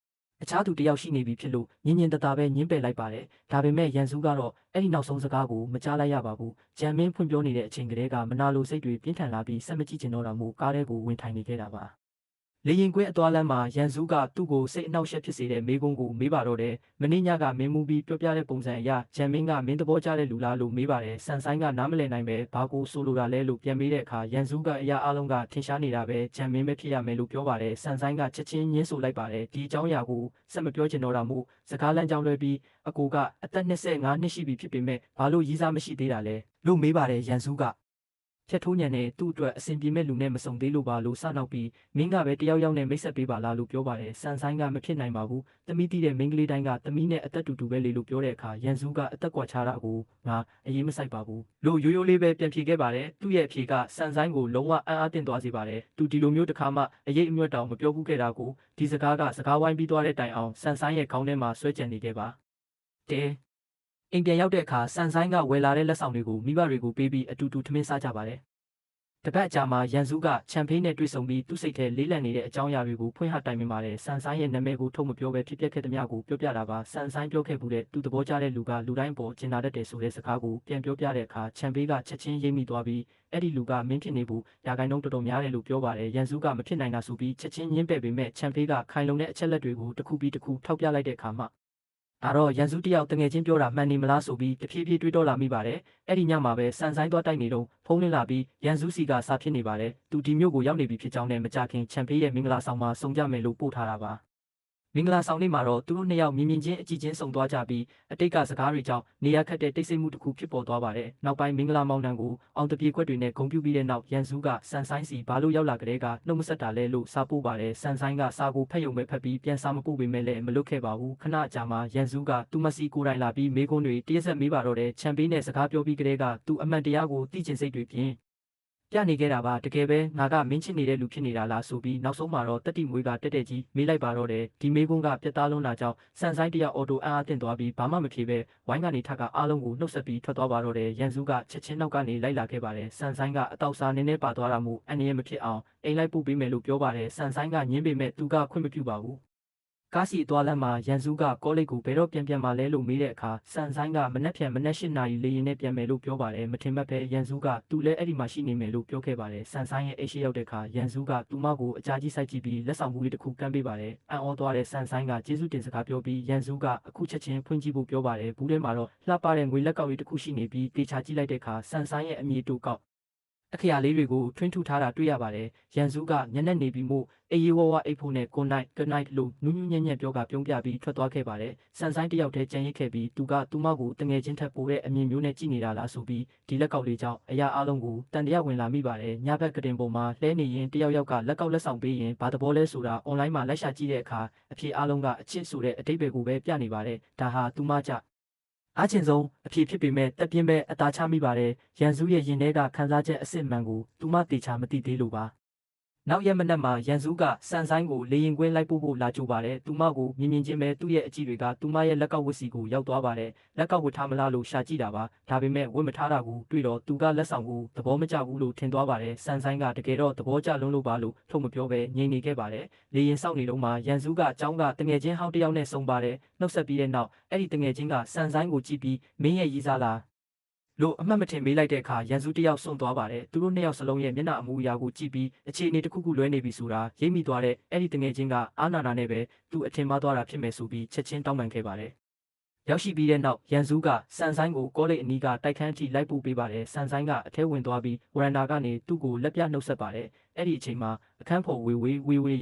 အခြားသူတယောက်ရှိနေပြီဖြစ်လို့ညင်ညင်တသာပဲညင်းပယ်လိုက်ပါတယ်ဒါပေမဲ့ရန်စုကတော့အဲ့ဒီနောက်ဆုံးစကားကိုမကြားလိုက်ရပါဘူးဂျန်မင်းဖွင့်ပြောနေတဲ့အချိန်ကလေးကမနာလိုစိတ်တွေပြင်းထန်လာပြီးဆက်မကြည့်ချင်တော့တာမို့ကားထဲကိုဝင်ထိုင်နေခဲ့တာပါလေရင်ကွင်းအသွားလမ်းမှာရန်စုကသူ့ကိုစိတ်အနှောက်အယှက်ဖြစ်စေတဲ့မေးခွန်းကိုမေးပါတော့တယ်မင်းညကမင်းမူပြီးပြောပြတဲ့ပုံစံအရဂျန်မင်းကမင်းသဘောကျတဲ့လူလားလို့မေးပါတယ်ဆန်ဆိုင်ကနားမလည်နိုင်ပဲဘာကိုဆိုလိုတာလဲလို့ပြန်မေးတဲ့အခါရန်စုကအရာအလုံးကထင်ရှားနေတာပဲဂျန်မင်းပဲဖြစ်ရမယ်လို့ပြောပါတယ်ဆန်ဆိုင်ကချက်ချင်းညင်းဆိုလိုက်ပါတယ်ဒီအကြောင်းအရာကိုဆက်မပြောချင်တော့တာမို့စကားလမ်းကြောင်းလွှဲပြီးအကိုကအသက်25နှစ်ရှိပြီဖြစ်ပေမဲ့ဘာလို့ရီးစားမရှိသေးတာလဲလို့မေးပါတယ်ရန်စုကဖြတ်ထိုးညံနဲ့သူ့အတွက်အဆင်ပြေမဲ့လူနဲ့မစုံသေးလို့ပါလို့စနောက်ပြီးမင်းကပဲတယောက်ယောက်နဲ့မိတ်ဆက်ပေးပါလားလို့ပြောပါတယ်ဆန်ဆိုင်ကမဖြစ်နိုင်ပါဘူးသမီးတီးတဲ့မိန်းကလေးတိုင်းကသမီးနဲ့အသက်တူတူပဲလေလို့ပြောတဲ့အခါရန်စုကအသက်ကွာခြားတာကိုငါအရေးမဆိုင်ပါဘူးလို့ရိုးရိုးလေးပဲပြန်ဖြေခဲ့ပါတယ်သူ့ရဲ့အဖြေကဆန်ဆိုင်ကိုလုံးဝအံ့အားသင့်သွားစေပါတယ်သူဒီလိုမျိုးတစ်ခါမှအရေးအမြွတ်တောင်မပြောဘူးခဲ့တာကိုဒီစကားကစကားဝိုင်းပြီးသွားတဲ့တိုင်အောင်ဆန်ဆိုင်ရဲ့ခေါင်းထဲမှာဆွဲကြံနေခဲ့ပါတဲအိမ်ပြန်ရောက်တဲ့အခါဆန်ဆိုင်ကဝယ်လာတဲ့လက်ဆောင်တွေကိုမိဘတွေကိုပေးပြီးအတူတူထမင်းစားကြပါတယ်တပတ်အကြာမှာရန်စုကချန်ဖိန်းနဲ့တွေ့ဆုံပြီးသူ့စိတ်ထဲလေးလံနေတဲ့အကြောင်းအရာတွေကိုဖွင့်ဟတိုင်ပင်ပါတယ်ဆန်ဆိုင်ရဲ့နာမည်ကိုထုတ်မပြောပဲဖြစ်ပျက်ခဲ့သမျှကိုပြောပြတာပါဆန်ဆိုင်ပြောခဲ့မှုတဲ့သူသဘောကျတဲ့လူကလူတိုင်းပေါ်ကျင်နာတတ်တယ်ဆိုတဲ့စကားကိုပြန်ပြောပြတဲ့အခါချန်ဖေးကချက်ချင်းရိပ်မိသွားပြီးအဲ့ဒီလူကမင်းဖြစ်နေဘူးရာဂိုင်းလုံးတော်တော်များတယ်လို့ပြောပါတယ်ရန်စုကမဖြစ်နိုင်တာဆိုပြီးချက်ချင်းညှင်းပယ်ပေမဲ့ချန်ဖေးကခိုင်လုံတဲ့အချက်လက်တွေကိုတစ်ခုပြီးတစ်ခုထောက်ပြလိုက်တဲ့အခါမှာဒါတော့ရန်စုတယောက်တငယ်ချင်းပြောတာမှန်နေမလားဆိုပြီးတဖြည်းဖြည်းတွေးတောလာမိပါတယ်။အဲ့ဒီညမှာပဲဆန်ဆိုင်သွားတိုက်နေတော့ဖုန်းလင်းလာပြီးရန်စုစီကစာဖြစ်နေပါတယ်။သူဒီမျိုးကိုရောက်နေပြီဖြစ်ကြောင်းနဲ့မကြခင်ချန်ဖေးရဲ့မင်္ဂလာဆောင်မှာစုံကြမယ်လို့ပို့ထားတာပါ။မင်္ဂလာဆောင်နေ့မှာတော့သူတို့နှစ်ယောက်မြင်မြင်ချင်းအကြည့်ချင်းဆုံသွားကြပြီးအတိတ်ကစကားတွေကြောင့်နေရာခက်တဲ့တိတ်ဆိတ်မှုတစ်ခုဖြစ်ပေါ်သွားပါတယ်။နောက်ပိုင်းမင်္ဂလာမောင်နှံကိုအောင်တပြေခွက်တွေနဲ့ဂုံပြူပြီးတဲ့နောက်ရန်စုကဆန်ဆိုင်စီဘာလို့ရောက်လာကြတဲ့ကနှုတ်မဆက်တာလဲလို့စာပို့ပါတယ်။ဆန်ဆိုင်ကစာကိုဖတ်ယုံပဲဖတ်ပြီးပြန်စာမပို့ပေမဲ့လည်းမလွတ်ခဲ့ပါဘူး။ခဏကြာမှရန်စုကသူမစီကိုယ်တိုင်လာပြီးမေးခွန်းတွေတရက်ဆက်မေးပါတော့တဲ့ချန်ပေးနဲ့စကားပြောပြီးကြတဲ့ကသူအမှန်တရားကိုသိချင်စိတ်တွေဖြင့်ပြနေခဲ့တာပါတကယ်ပဲငါကမင်းချစ်နေတဲ့လူဖြစ်နေတာလားဆိုပြီးနောက်ဆုံးမှာတော့တက်တိမွေးကတက်တက်ကြီးမေးလိုက်ပါတော့တယ်ဒီမေးခွန်းကပြတ်သားလုံးလာကြောင်းဆန်ဆိုင်တယောက်အော်တိုအားတင်သွားပြီးဘာမှမဖြေပဲဝိုင်းကနေထကအားလုံးကိုနှုတ်ဆက်ပြီးထွက်သွားပါတော့တယ်ရန်စုကချက်ချင်းနောက်ကနေလိုက်လာခဲ့ပါတယ်ဆန်ဆိုင်ကအတောက်စားနည်းနည်းပါသွားတာမို့အန်ရမဖြစ်အောင်အိမ်လိုက်ပို့ပေးမယ်လို့ပြောပါတယ်ဆန်ဆိုင်ကညင်းပေမဲ့သူကခွင့်မပြုပါဘူးကားစီအသွားလမ်းမှာရန်စုကကောလိပ်ကိုဘယ်တော့ပြန်มาလဲလို့မေးတဲ့အခါဆန်ဆိုင်ကမနက်8 နာရီလေရင်နဲ့ပြန်မယ်လို့ပြောပါတယ်မထင်မှတ်ပဲရန်စုကသူလည်းအဲ့ဒီမှာရှိနေမယ်လို့ပြောခဲ့ပါတယ်ဆန်ဆိုင်ရဲ့အိတ်ရှိရောက်တဲ့အခါရန်စုကသူမကိုအကြာကြီးစိုက်ကြည့်ပြီးလက်ဆောင်မှုလေးတစ်ခုကမ်းပေးပါတယ်အံ့ဩသွားတဲ့ဆန်ဆိုင်ကကျေးဇူးတင်စကားပြောပြီးရန်စုကအခုချက်ချင်းဖွင့်ကြည့်ဖို့ပြောပါတယ်ဘူးထဲမှာတော့လှပတဲ့ငွေလက်ကောက်လေးတစ်ခုရှိနေပြီးတေချာကြည့်လိုက်တဲ့အခါဆန်ဆိုင်ရဲ့အမည်တူကောက်အခရာလေးတွေကိုထွင်းထူထားတာတွေ့ရပါတယ်။ရန်စုကညနေနေပြီးမို့အေးဝဝအိတ်ဖို့နဲ့ good night လို့နူးနူးညံ့ညံ့ပြောကပြုံးပြပြီးထွက်သွားခဲ့ပါတယ်။ဆန်ဆိုင်တယောက်တည်းကြံရစ်ခဲ့ပြီးသူကသူမကိုတငယ်ချင်းထက်ပိုတဲ့အမြင်မျိုးနဲ့ကြည့်နေတာလားဆိုပြီးဒီလက်ကောက်လေးကြောင့်အရာအလုံးကိုတန်တရားဝင်လာမိပါတယ်။ညဘက်ကတင်ပေါ်မှာလှဲနေရင်တယောက်ယောက်ကလက်ကောက်လက်ဆောင်ပေးရင်ဘာသဘောလဲဆိုတာ online မှာလိုက်ရှာကြည့်တဲ့အခါအဖြေအလုံးကအချစ်ဆိုတဲ့အတိတ်ပဲကိုပဲပြနေပါတယ်။ဒါဟာသူမကြအားချင်းဆုံးအဖြစ်ဖြစ်ပေမဲ့တက်ပြင်းပဲအသာချမိပါတယ်ရန်စုရဲ့ရင်ထဲကခန်းစားချက်အစ်စ်မှန်ကိုသူမတေချာမသိသေးလို့ပါနောက်ရက်မနက်မှာရန်စုကဆန်ဆိုင်ကိုလေရင်ကွင်းလိုက်ပို့ဖို့လာကြိုပါတယ်သူမကိုမြင်မြင်ချင်းပဲသူ့ရဲ့အကြည့်တွေကသူမရဲ့လက်ကောက်ဝတ်စီကိုရောက်သွားပါတယ်လက်ကောက်ဝတ်ထားမလားလို့ရှာကြည့်တာပါဒါပေမဲ့ဝတ်မထားတာကိုတွေ့တော့သူကလက်ဆောင်ကိုသဘောမကျဘူးလို့ထင်သွားပါတယ်ဆန်ဆိုင်ကတကယ်တော့သဘောကျလုံးလို့ပါလို့ထုတ်မပြောပဲငြိမ်နေခဲ့ပါတယ်လေရင်စောင့်နေတော့မှရန်စုကအကြောင်းကတငယ်ချင်းဟောင်းတယောက်နဲ့ဆုံပါတယ်နှုတ်ဆက်ပြီးတဲ့နောက်အဲ့ဒီတငယ်ချင်းကဆန်ဆိုင်ကိုကြည့်ပြီးမင်းရဲ့ရည်စားလားလို့အမှတ်မထင်မေးလိုက်တဲ့အခါရန်စုတယောက်စွန့်သွားပါတယ်သူတို့နှစ်ယောက်စလုံးရဲ့မျက်နှာအမူအရာကိုကြည့်ပြီးအခြေအနေတစ်ခုခုလွဲနေပြီဆိုတာရိပ်မိသွားတဲ့အဲ့ဒီတငယ်ချင်းကအာနာနာနဲ့ပဲသူအထင်မှားသွားတာဖြစ်မယ်ဆိုပြီးချက်ချင်းတောင်းပန်ခဲ့ပါတယ်ရောက်ရှိပြီးတဲ့နောက်ရန်စုကဆန်ဆိုင်ကိုကောလိပ်အနီးကတိုက်ခန်းထိလိုက်ပို့ပေးပါတယ်ဆန်ဆိုင်ကအထဲဝင်သွားပြီးဝရန်ဒါကနေသူ့ကိုလက်ပြနှုတ်ဆက်ပါတယ်အဲ့ဒီအချိန်မှာအခန်းဖော်ဝေ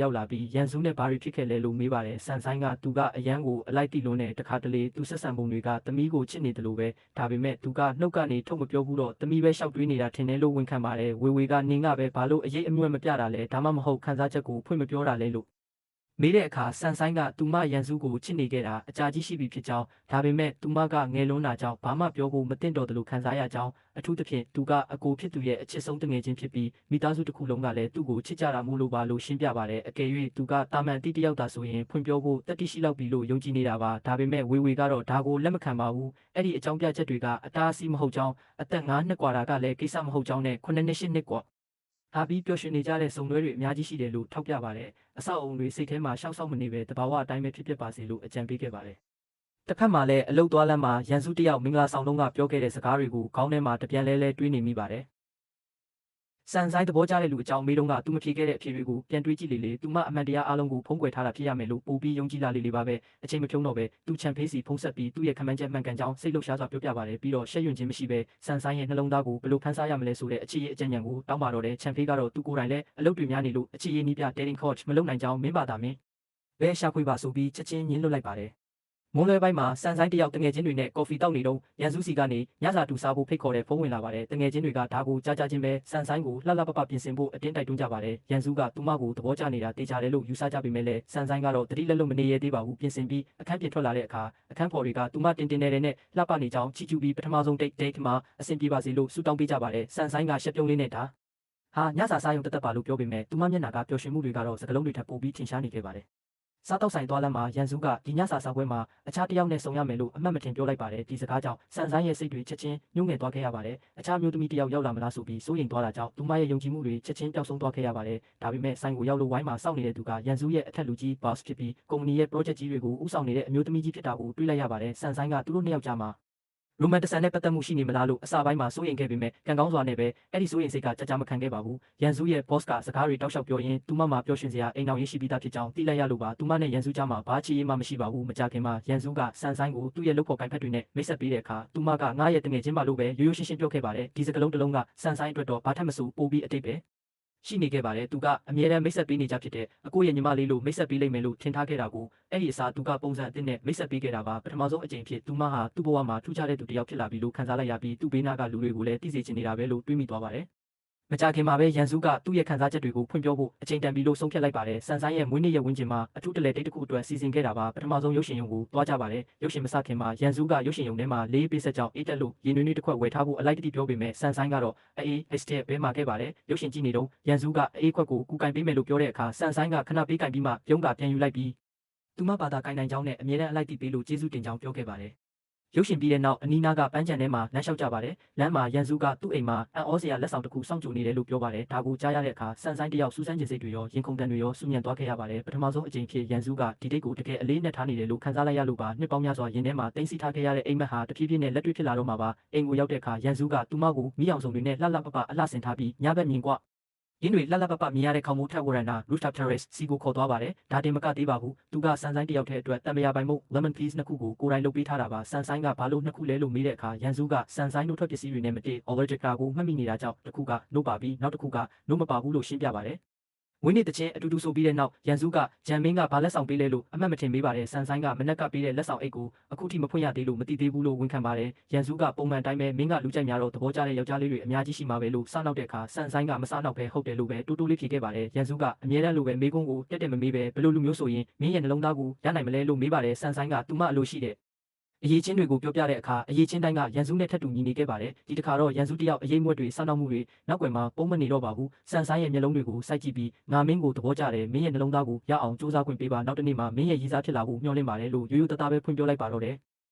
ရောက်လာပြီးရန်စုနဲ့ဘာတွေဖြစ်ခဲ့လဲလို့မေးပါတယ်ဆန်ဆိုင်ကသူကအရန်ကိုအလိုက်တီလုံးနဲ့တခါတလေသူဆက်ဆံပုံတွေကသမီးကိုချစ်နေတယ်လို့ပဲဒါပေမဲ့သူကနှုတ်ကနေထုတ်မပြောဘူးတော့သမီးပဲရှောက်တွေးနေတာထင်တယ်လို့ဝန်ခံပါတယ်ဝေကနင်းကပဲဘာလို့အရေးအမြွက်မပြတာလဲဒါမှမဟုတ်ခန်းစားချက်ကိုဖွင့်မပြောတာလဲလို့မေးတဲ့အခါဆန်ဆိုင်ကသူမရန်စုကိုချစ်နေခဲ့တာအကြာကြီးရှိပြီဖြစ်ကြောင်းဒါပေမဲ့သူမကငယ်လွန်းတာကြောင့်ဘာမှပြောဖို့မသင့်တော်တယ်လို့ခံစားရကြောင်းအထူးသဖြင့်သူကအကိုဖြစ်သူရဲ့အချစ်ဆုံးတငယ်ချင်းဖြစ်ပြီးမိသားစုတစ်ခုလုံးကလည်းသူ့ကိုချစ်ကြတာမို့လို့ပါလို့ရှင်းပြပါတယ်အကယ်၍သူကတာမန်တိတယောက်သာဆိုရင်ဖွင့်ပြောဖို့တတိရှိလောက်ပြီလို့ယုံကြည်နေတာပါဒါပေမဲ့ဝေကတော့ဒါကိုလက်မခံပါဘူးအဲ့ဒီအကြောင်းပြချက်တွေကအတားအဆီးမဟုတ်ကြောင်းအသက်9နှစ်กว่าတာကလည်းကိစ္စမဟုတ်ကြောင်းနဲ့9နှစ်10နှစ်กว่า ဟာပြီးပျော်ရွှင်နေကြတဲ့စုံတွဲတွေအများကြီးရှိတယ်လို့ထောက်ပြပါတယ်အဆောက်အုံတွေစိတ်ထဲမှာရှောက်ဆောက်မနေပဲတဘာဝအတိုင်းပဲဖြစ်ပါစေလို့အကြံပေးခဲ့ပါတယ်တစ်ဖက်မှာလည်းအလုတ်သွားလမ်းမှာရန်စုတယောက်မင်္ဂလာဆောင်လုံးကပြောခဲ့တဲ့စကားတွေကိုခေါင်းထဲမှာတပြန်လဲတွေးနေမိပါတယ်စံဆိုင်သဘောကျတဲ့လူအကြောင်းမေးတော့ကသူမဖြေခဲ့တဲ့အဖြေတွေကိုပြန်တွေးကြည့်လေသူမအမှန်တရားအလုံးကိုဖုံးကွယ်ထားတာဖြစ်ရမယ်လို့ပို့ပြီးယုံကြည်လာလေပါပဲအချိန်မဖြုံးတော့ပဲသူချန်ဖေးစီဖုံးဆက်ပြီးသူ့ရဲ့ခမန်းချက်မှန်ကန်ကြောင်းစိတ်လှုပ်ရှားစွာပြောပြပါတယ်ပြီးတော့ရှက်ရွံ့ခြင်းမရှိပဲစံဆိုင်ရဲ့နှလုံးသားကိုဘယ်လိုဖန်ဆားရမလဲဆိုတဲ့အချစ်ရဲ့အကြံဉာဏ်ကိုတောင်းပါတော့တယ်ချန်ဖေးကတော့သူကိုယ်တိုင်လည်းအလုပ်တွေများနေလို့အချစ်ရေးနီးပြ dating coach မလုပ်နိုင်ကြောင်းမင်းပါတာမင်းဘဲရှာခွေပါဆိုပြီးချက်ချင်းညှင်းလွတ်လိုက်ပါတယ်မွန်းလွဲပိုင်းမှာစံဆိုင်တယောက်တငယ်ချင်းတွေနဲ့ကော်ဖီတောက်နေတော့ရန်စုစီကနေညစာတူစားဖို့ဖိတ်ခေါ်တဲ့ဖုန်းဝင်လာပါတယ်တငယ်ချင်းတွေကဒါကိုကြားချင်းပဲစံဆိုင်ကိုလှလှပပပြင်ဆင်ဖို့အတင်းတိုက်တွန်းကြပါတယ်ရန်စုကသူမကိုသဘောကျနေတာတေချာတယ်လို့ယူဆကြပေမဲ့လည်းစံဆိုင်ကတော့တတိလက်လွတ်မနေရသေးပါဘူးပြင်ဆင်ပြီးအခန်းပြင်ထွက်လာတဲ့အခါအခန်းဖော်တွေကသူမတင်နေတဲ့နဲ့လှပနေကြောင်းချီကျူပြီးပထမဆုံး date မှာအဆင်ပြေပါစေလို့ဆုတောင်းပေးကြပါတယ်စံဆိုင်ကရှက်ပြုံးလေးနဲ့ဒါဟာညစာစားရုံတက်ပါလို့ပြောပေမဲ့သူမမျက်နှာကပျော်ရွှင်မှုတွေကတော့စကလုံးတွေထပ်ပိုပြီးထင်ရှားနေခဲ့ပါတယ်စားတောက်ဆိုင်သွားလမ်းမှာရန်စုကဒီညစာစားပွဲမှာအခြားတယောက်နဲ့ဆုံရမယ်လို့အမှတ်မထင်ပြောလိုက်ပါတယ်ဒီစကားကြောင့်စံဆိုင်ရဲ့စိတ်တွေချက်ချင်းညှို့ငယ်သွားခဲ့ရပါတယ်အခြားမျိုးသမီးတယောက်ရောက်လာမလားဆိုပြီးစိုးရိမ်သွားတာကြောင့်သူမရဲ့ယုံကြည်မှုတွေချက်ချင်းပျောက်ဆုံးသွားခဲ့ရပါတယ်ဒါပေမဲ့ဆိုင်ကိုရောက်လို့ဝိုင်းမှာစောင့်နေတဲ့သူကရန်စုရဲ့အထက်လူကြီး boss ဖြစ်ပြီးကုမ္ပဏီရဲ့ project ကြီးတွေကိုဦးဆောင်နေတဲ့အမျိုးသမီးကြီးဖြစ်တာကိုတွေ့လိုက်ရပါတယ်စံဆိုင်ကသူတို့နှစ်ယောက်ကြားမှာရိုမန်တဆန်နဲ့ပတ်သက်မှုရှိနေမလားလို့အစပိုင်းမှာစိုးရိမ်ခဲ့ပေမဲ့ကံကောင်းစွာနဲ့ပဲအဲ့ဒီစိုးရိမ်စိတ်ကကြာမခံခဲ့ပါဘူးရန်စုရဲ့ boss ကစကားတွေတောက်လျှောက်ပြောရင်းသူမမှာပျော်ရွှင်စရာအိမ်အောင်ရရှိပြီးသားဖြစ်ကြောင်းသိလိုက်ရလို့ပါသူမနဲ့ရန်စုကြားမှာဘာချီရေးမှမရှိပါဘူးမကြခင်မှာရန်စုကစန်ဆိုင်ကိုသူ့ရဲ့လုပ်ဖော်ကိုင်ဖက်တွေနဲ့မိတ်ဆက်ပေးတဲ့အခါသူမကငါရဲ့တငယ်ချင်းမလို့ပဲရိုးရိုးရှင်းရှင်းပြောခဲ့ပါတယ်ဒီစကလုံးတစ်လုံးကစန်ဆိုင်အတွက်တော့ဘာထက်မဆိုပိုပြီးအတိတ်ပဲရှိနေခဲ့ပါတယ်သူကအမြဲတမ်းမိတ်ဆက်ပေးနေကြဖြစ်တဲ့အကိုရဲ့ညီမလေးလို့မိတ်ဆက်ပေးလိမ့်မယ်လို့ထင်ထားခဲ့တာကိုအဲ့ဒီအစားသူကပုံစံအသစ်နဲ့မိတ်ဆက်ပေးခဲ့တာပါပထမဆုံးအကြိမ်ဖြစ်သူမဟာသူ့ဘဝမှာထူးခြားတဲ့သူတစ်ယောက်ဖြစ်လာပြီလို့ခံစားလိုက်ရပြီးသူ့ဘေးနားကလူတွေကိုလည်းသိစေချင်နေတာပဲလို့တွေးမိသွားပါတယ်မကြခင်မှာပဲရန်စုကသူ့ရဲ့ခံစားချက်တွေကိုဖွင့်ပြောဖို့အချိန်တန်ပြီလို့ဆုံးဖြတ်လိုက်ပါတယ်စန်ဆိုင်ရဲ့မွေးနေ့ရဲ့ဝင်းကျင်မှာအထူးတလဲဒိတ်တစ်ခုအတွက်စီစဉ်ခဲ့တာပါပထမဆုံးရုပ်ရှင်ရုံကိုတွားကြပါတယ်ရုပ်ရှင်မစခင်မှာရန်စုကရုပ်ရှင်ရုံထဲမှာလေးပေးဆက်ကြောင်းအေးတက်လို့ရေနွေးနွေးတစ်ခွက်ဝယ်ထားဖို့အလိုက်တတိပြောပေမဲ့စန်ဆိုင်ကတော့အေး hashtag ဘဲမှာခဲ့ပါတယ်ရုပ်ရှင်ကြည့်နေတော့ရန်စုကအေးခွက်ကိုကူကင်ပေးမယ်လို့ပြောတဲ့အခါစန်ဆိုင်ကခဏပေးကင်ပြီးမှပြုံးကပြန်ယူလိုက်ပြီးသူမဘာသာကင်နိုင်ကြောင်းနဲ့အမြဲတမ်းအလိုက်တတိပေးလို့ကျေးဇူးတင်ကြောင်းပြောခဲ့ပါတယ်ရုပ်ရှင်ပြီးတဲ့နောက်အနီးနားကပန်းချံထဲမှာလမ်းလျှောက်ကြပါတယ်လမ်းမှာရန်စုကသူ့အိမ်မှာအံ့ဩစရာလက်ဆောင်တစ်ခုစောင့်ကြိုနေတယ်လို့ပြောပါတယ်ဒါကိုကြားရတဲ့အခါစန်ဆိုင်တယောက်စူးစမ်းခြင်းစိတ်တွေရောရင်ခုန်တန်တွေရောစူးညံသွားခဲ့ရပါတယ်ပထမဆုံးအကြိမ်ဖြစ်ရန်စုကဒီတိတ်ကိုတကယ်အလေးနဲ့ထားနေတယ်လို့ခံစားလိုက်ရလို့ပါနှစ်ပေါင်းများစွာရင်ထဲမှာတင်းစီထားခဲ့ရတဲ့အိမ်မက်ဟာတဖြည်းဖြည်းနဲ့လက်တွေ့ဖြစ်လာတော့မှာပါအိမ်ကိုရောက်တဲ့အခါရန်စုကသူမကိုမိအောင်စုံတွေနဲ့လှလှပပအလှဆင်ထားပြီးညဘက်မြင်ကွရင်းတွေလှလှပပမြင်ရတဲ့ခေါင်းမိုးထက်ဝရန်နာ rooftop terrace စီကိုခေါ်သွားပါတယ်ဒါတင်မကသေးပါဘူးသူကစန်ဆိုင်တယောက်တည်းအတွက်တံမယာပိုင်မှု lemon peas နှစ်ခုကိုကိုယ်တိုင်လုပ်ပေးထားတာပါစန်ဆိုင်ကဘာလို့နှစ်ခုလဲလို့မေးတဲ့အခါရန်စုကစန်ဆိုင်တို့ထွက်ပစ္စည်းတွေနဲ့မတည့် allergic ကိုမှတ်မိနေတာကြောင့်တစ်ခုကနို့ပါပြီးနောက်တစ်ခုကနို့မပါဘူးလို့ရှင်းပြပါတယ်ဝင်းနေတချင်းအတူတူဆိုပြီးတဲ့နောက်ရန်စုကဂျန်မင်းကဘာလက်ဆောင်ပေးလဲလို့အမှတ်မထင်ပေးပါတယ်စန်ဆိုင်ကမနက်ကပေးတဲ့လက်ဆောင်အိတ်ကိုအခုထိမဖွင့်ရသေးလို့မသိသေးဘူးလို့ဝန်ခံပါတယ်ရန်စုကပုံမှန်တိုင်းပဲမင်းကလူကြိုက်များတော့သဘောကျတဲ့ယောက်ျားလေးတွေအများကြီးရှိမှာပဲလို့စနောက်တဲ့အခါစန်ဆိုင်ကမစနောက်ပဲဟုတ်တယ်လို့ပဲတူတူလေးဖြေခဲ့ပါတယ်ရန်စုကအမြဲတမ်းလိုပဲမေးခွန်းကိုတက်တက်မမေးပဲဘယ်လိုလူမျိုးဆိုရင်မင်းရဲ့နှလုံးသားကိုရနိုင်မလဲလို့မေးပါတယ်စန်ဆိုင်ကသူမအလိုရှိတဲ့အရေးချင်းတွေကိုပြောပြတဲ့အခါအရေးချင်းတိုင်းကရန်စုနဲ့ထပ်တူညီနေခဲ့ပါတယ်ဒီတစ်ခါတော့ရန်စုတယောက်အရေးမွက်တွေစောင့်နှောက်မှုတွေနောက်ွယ်မှာပုံမနေတော့ပါဘူးစန်ဆိုင်ရဲ့မျက်လုံးတွေကိုစိုက်ကြည့်ပြီးငါမင်းကိုသဘောကျတယ်မင်းရဲ့နှလုံးသားကိုရအောင်စူးစမ်းခွင့်ပေးပါနောက်တနေ့မှာမင်းရဲ့ရည်စားဖြစ်လာဖို့မျှော်လင့်ပါတယ်လို့ရိုးရိုးသားသားပဲဖွင့်ပြောလိုက်ပါတော့တယ်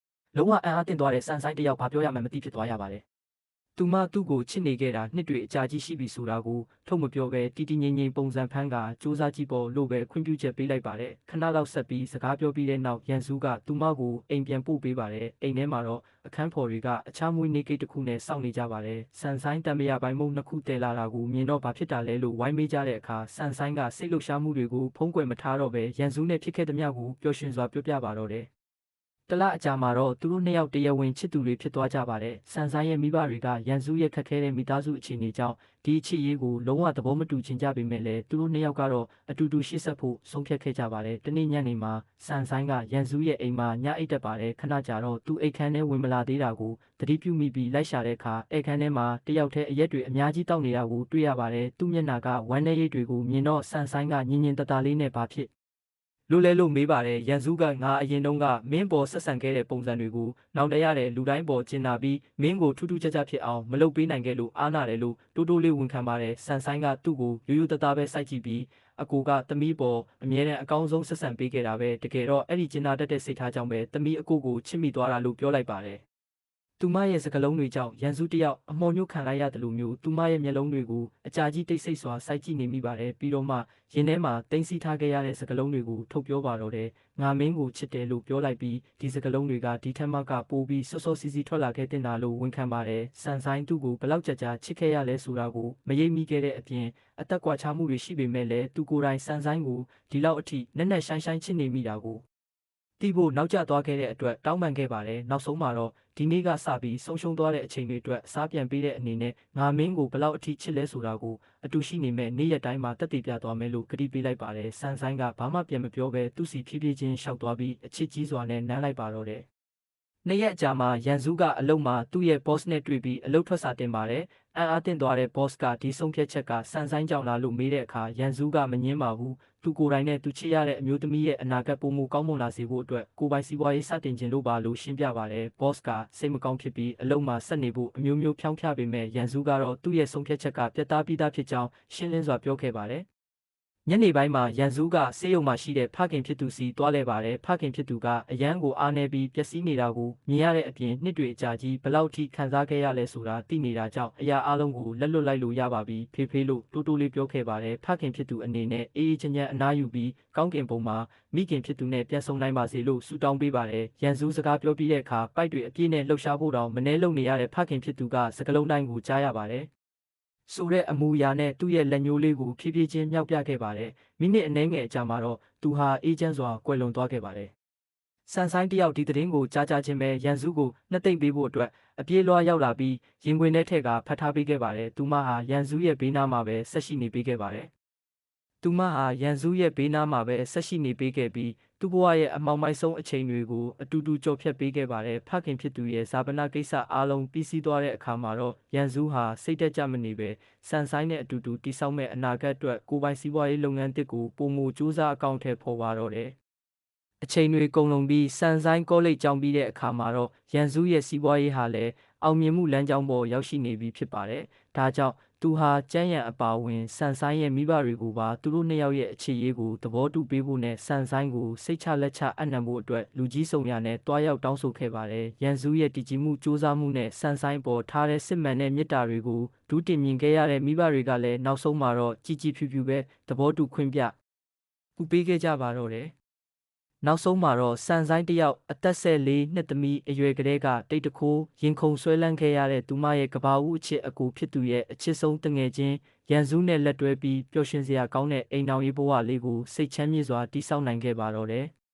လုံးဝအံ့အားသင့်သွားတဲ့စန်ဆိုင်တယောက်ဘာပြောရမှန်းမသိဖြစ်သွားရပါတယ်သူမသူ့ကိုချစ်နေခဲ့တာနှစ်တွေအကြာကြီးရှိပြီဆိုတာကိုထုတ်မပြောပဲတီတီငိမ့်ငိမ့်ပုံစံဖမ်းကစူးစမ်းကြည့်ပေါ်လို့ပဲခွင့်ပြုချက်ပေးလိုက်ပါတယ်ခဏလောက်ဆက်ပြီးစကားပြောပြီးတဲ့နောက်ရန်စုကသူမကိုအိမ်ပြန်ပို့ပေးပါတယ်အိမ်ထဲမှာတော့အခန်းဖော်တွေကအခြားမွေးနေ့ကိတ်တစ်ခုနဲ့စောင့်နေကြပါတယ်စန်ဆိုင်တံမယာပိုင်းမုံနှစ်ခုတည်လာတာကိုမြင်တော့ဘာဖြစ်တာလဲလို့ဝိုင်းမေးကြတဲ့အခါစန်ဆိုင်ကစိတ်လှုပ်ရှားမှုတွေကိုဖုံးကွယ်မထားတော့ပဲရန်စုနဲ့ဖြစ်ခဲ့သမျှကိုပျော်ရွှင်စွာပြောပြပါတော့တယ်တလအကြာမှာတော့သူတို့နှစ်ယောက်တရားဝင်ချစ်သူတွေဖြစ်သွားကြပါတယ်။စန်ဆိုင်ရဲ့မိဘတွေကရန်စုရဲ့ခက်ခဲတဲ့မိသားစုအခြေအနေကြောင့်ဒီချစ်ရေးကိုလုံးဝသဘောမတူချင်ကြပေမဲ့လည်းသူတို့နှစ်ယောက်ကတော့အတူတူရှေ့ဆက်ဖို့ဆုံးဖြတ်ခဲ့ကြပါတယ်။တနေ့ညနေမှာစန်ဆိုင်ကရန်စုရဲ့အိမ်မှာညအိတ်တက်ပါတယ်ခဏကြာတော့သူအိတ်ခမ်းထဲဝင်မလာသေးတာကိုသတိပြုမိပြီးလိုက်ရှာတဲ့အခါအိတ်ခမ်းထဲမှာတယောက်တည်းအရက်တွေအများကြီးတောက်နေတာကိုတွေ့ရပါတယ်။သူ့မျက်နှာကဝမ်းနဲ့ရိတ်တွေကိုမြင်တော့စန်ဆိုင်ကညင်ညင်တတလေးနဲ့ဘာဖြစ်လို့လဲလို့မေးပါတယ်ရန်စုကငါအရင်တုန်းကမင်းပေါ်ဆက်ဆံခဲ့တဲ့ပုံစံတွေကိုနောက်တရတဲ့လူတိုင်းပေါ်ကျင်နာပြီးမင်းကိုထူးထူးခြားခြားဖြစ်အောင်မလုပ်ပေးနိုင်ခဲ့လို့အားနာတယ်လို့တိုးတိုးလေးဝန်ခံပါတယ်ဆန်ဆိုင်ကသူ့ကိုရိုးရိုးသားသားပဲစိုက်ကြည့်ပြီးအကိုကသမီးပေါ်အမြဲတမ်းအကောင်းဆုံးဆက်ဆံပေးခဲ့တာပဲတကယ်တော့အဲ့ဒီကျင်နာတတ်တဲ့စိတ်ထားကြောင့်ပဲသမီးအကိုကိုချစ်မိသွားတာလို့ပြောလိုက်ပါတယ် သူမရဲ့စကလုံးတွေကြောင့်ရန်စုတယောက်အမော်ညှို့ခံလိုက်ရတယ်လို့မျိုးသူမရဲ့မျက်လုံးတွေကိုအကြာကြီးတိတ်ဆိတ်စွာစိုက်ကြည့်နေမိပါတယ်ပြီးတော့မှရင်ထဲမှာတင်းစီထားခဲ့ရတဲ့စကလုံးတွေကိုထုတ်ပြောပါတော့တယ်ငါမင်းကိုချစ်တယ်လို့ပြောလိုက်ပြီးဒီစကလုံးတွေကဒီထက်မှကပိုပြီးစောစောစီစီထွက်လာခဲ့တင်တာလို့ဝန်ခံပါတယ်ဆန်ဆိုင်သူ့ကိုဘလောက်ကြာကြာချစ်ခဲ့ရလဲဆိုတာကိုမရိပ်မိခဲ့တဲ့အပြင်အသက်ကွာခြားမှုတွေရှိပေမဲ့လည်းသူကိုယ်တိုင်ဆန်ဆိုင်ကိုဒီလောက်အထိနက်နက်ရှိုင်းရှိုင်းချစ်နေမိတာကိုတီးဖို့နောက်ကျသွားခဲ့တဲ့အတွက်တောင်းပန်ခဲ့ပါတယ်နောက်ဆုံးမှာတော့ဒီနေ့ကစပြီးဆုံးရှုံးသွားတဲ့အချိန်တွေအတွက်စားပြန်ပေးတဲ့အနေနဲ့ငါမင်းကိုဘလောက်အထိချစ်လဲဆိုတာကိုအတူရှိနေမဲ့နေ့ရက်တိုင်းမှာတက်တည်ပြသွားမယ်လို့ကတိပေးလိုက်ပါတယ်ဆန်ဆိုင်ကဘာမှပြန်မပြောဘဲသူ့စီဖြည်းဖြည်းချင်းရှောက်သွားပြီးအချစ်ကြီးစွာနဲ့နမ်းလိုက်ပါတော့တယ်နှစ်ရက်ကြာမှရန်စုကအလုံမှာသူ့ရဲ့ boss နဲ့တွေ့ပြီးအလုပ်ထွက်စာတင်ပါတယ်အံ့အားသင့်သွားတဲ့ boss ကဒီဆုံးဖြတ်ချက်ကဆန်ဆိုင်ကြောင့်လားလို့မေးတဲ့အခါရန်စုကမငင်းပါဘူးသူကိုယ်တိုင်နဲ့သူချစ်ရတဲ့အမျိုးသမီးရဲ့အနာဂတ်ပုံမူကောင်းမွန်လာစေဖို့အတွက်ကိုယ်ပိုင်စီးပွားရေးစတင်ခြင်းလို့ပါလို့ရှင်းပြပါတယ် boss ကစိတ်မကောင်းဖြစ်ပြီးအလုံမှာဆက်နေဖို့အမျိုးမျိုးဖြောင်းဖြပေမဲ့ရန်စုကတော့သူ့ရဲ့ဆုံးဖြတ်ချက်ကပြတ်သားပြီးသားဖြစ်ကြောင်းရှင်းလင်းစွာပြောခဲ့ပါတယ်ညနေပိုင်းမှာရန်စုကဆေးရုံမှာရှိတဲ့ဖခင်ဖြစ်သူစီတွားလဲပါတယ်ဖခင်ဖြစ်သူကအရန်ကိုအားနေပြီးပျက်စီးနေတာကိုမြင်ရတဲ့အပြင်နှစ်တွေအကြာကြီးဘလောက်ထိခံစားခဲ့ရလဲဆိုတာသိနေတာကြောင့်အရာအလုံးကိုလက်လွတ်လိုက်လို့ရပါပြီဖေဖေလို့တိုးတိုးလေးပြောခဲ့ပါတယ်ဖခင်ဖြစ်သူအနေနဲ့အေးအေးချမ်းချမ်းအနားယူပြီးကောင်းကင်ဘုံမှာမိခင်ဖြစ်သူနဲ့ပြန်ဆုံနိုင်ပါစေလို့ဆုတောင်းပေးပါတယ်ရန်စုစကားပြောပြီးတဲ့အခါပိုက်တွေအပြည့်နဲ့လှုပ်ရှားဖို့တောင်မနှဲလုံနေရတဲ့ဖခင်ဖြစ်သူကစကလုံးတိုင်းကိုကြားရပါတယ်ဆိုတဲ့အမူအရာနဲ့သူ့ရဲ့လက်ညှိုးလေးကိုဖြည်းဖြည်းချင်းမြောက်ပြခဲ့ပါတယ်။မိနစ်အနည်းငယ်အကြာမှာတော့သူဟာအေးချမ်းစွာကွယ်လွန်သွားခဲ့ပါတယ်။ဆန်ဆိုင်တယောက်ဒီသတင်းကိုကြားချင်းပဲရန်စုကိုနှစ်သိမ့်ပေးဖို့အတွက်အပြေးလွှားရောက်လာပြီးရင်ခွင်ထဲထက်ကဖတ်ထားပေးခဲ့ပါတယ်။သူမဟာရန်စုရဲ့ဘေးနားမှာပဲဆက်ရှိနေပေးခဲ့ပါတယ်။သူမဟာရန်စုရဲ့ဘေးနားမှာပဲဆက်ရှိနေပေးခဲ့ပြီးသူ့ဘဝရဲ့အမောင်မိုက်ဆုံးအချိန်တွေကိုအတူတူကြော်ဖြတ်ပေးခဲ့ပါတယ်ဖခင်ဖြစ်သူရဲ့ဇာပနာကိစ္စအားလုံးပြီးစီးသွားတဲ့အခါမှာတော့ရန်စုဟာစိတ်တက်ကြမနေပဲဆန်ဆိုင်နဲ့အတူတူတိဆောက်မဲ့အနာဂတ်အတွက်ကိုယ်ပိုင်စီးပွားရေးလုပ်ငန်းတစ်ကိုပုံမူစူးစမ်းအကောင့်ထဲပေါ်ပါတော့တယ်အချိန်တွေကုန်လွန်ပြီးဆန်ဆိုင်ကောလိပ်ကျောင်းပြီးတဲ့အခါမှာတော့ရန်စုရဲ့စီးပွားရေးဟာလည်းအောင်မြင်မှုလမ်းကြောင်းပေါ်ရောက်ရှိနေပြီဖြစ်ပါတယ်ဒါကြောင့်သူဟာကျန်းရံအပါဝင်ဆန်ဆိုင်ရဲ့မိဘတွေကိုပါသူတို့နှစ်ယောက်ရဲ့အခြေရေးကိုသဘောတူပေးဖို့နဲ့ဆန်ဆိုင်ကိုစိတ်ချလက်ချအနံ့ဖို့အတွက်လူကြီးဆောင်ရနဲ့တွားရောက်တောင်းဆိုခဲ့ပါတယ်။ရန်စုရဲ့တည်ကြည်မှုစူးစမ်းမှုနဲ့ဆန်ဆိုင်ပေါ်ထားတဲ့စစ်မှန်တဲ့မေတ္တာတွေကိုဒုတင်မြင်ခဲ့ရတဲ့မိဘတွေကလည်းနောက်ဆုံးမှာတော့ကြည်ကြည်ဖြူဖြူပဲသဘောတူခွင့်ပြပူပေးခဲ့ကြပါတော့တယ်။နောက်ဆုံးမှာတော့ဆန်ဆိုင်တယောက်အသက်14နှစ်သမီးအရွယ်ကလေးကတိတ်တခိုးရင်ခုန်ဆွဲလန်းခဲ့ရတဲ့သူမရဲ့ကဘာဦးအချစ်အကူဖြစ်သူရဲ့အချစ်ဆုံးတငယ်ချင်းရန်စုနဲ့လက်တွဲပြီးပျော်ရွှင်စရာကောင်းတဲ့အိမ်တော်ရေးဘဝလေးကိုစိတ်ချမ်းမြေ့စွာတည်ဆောက်နိုင်ခဲ့ပါတော့တယ်။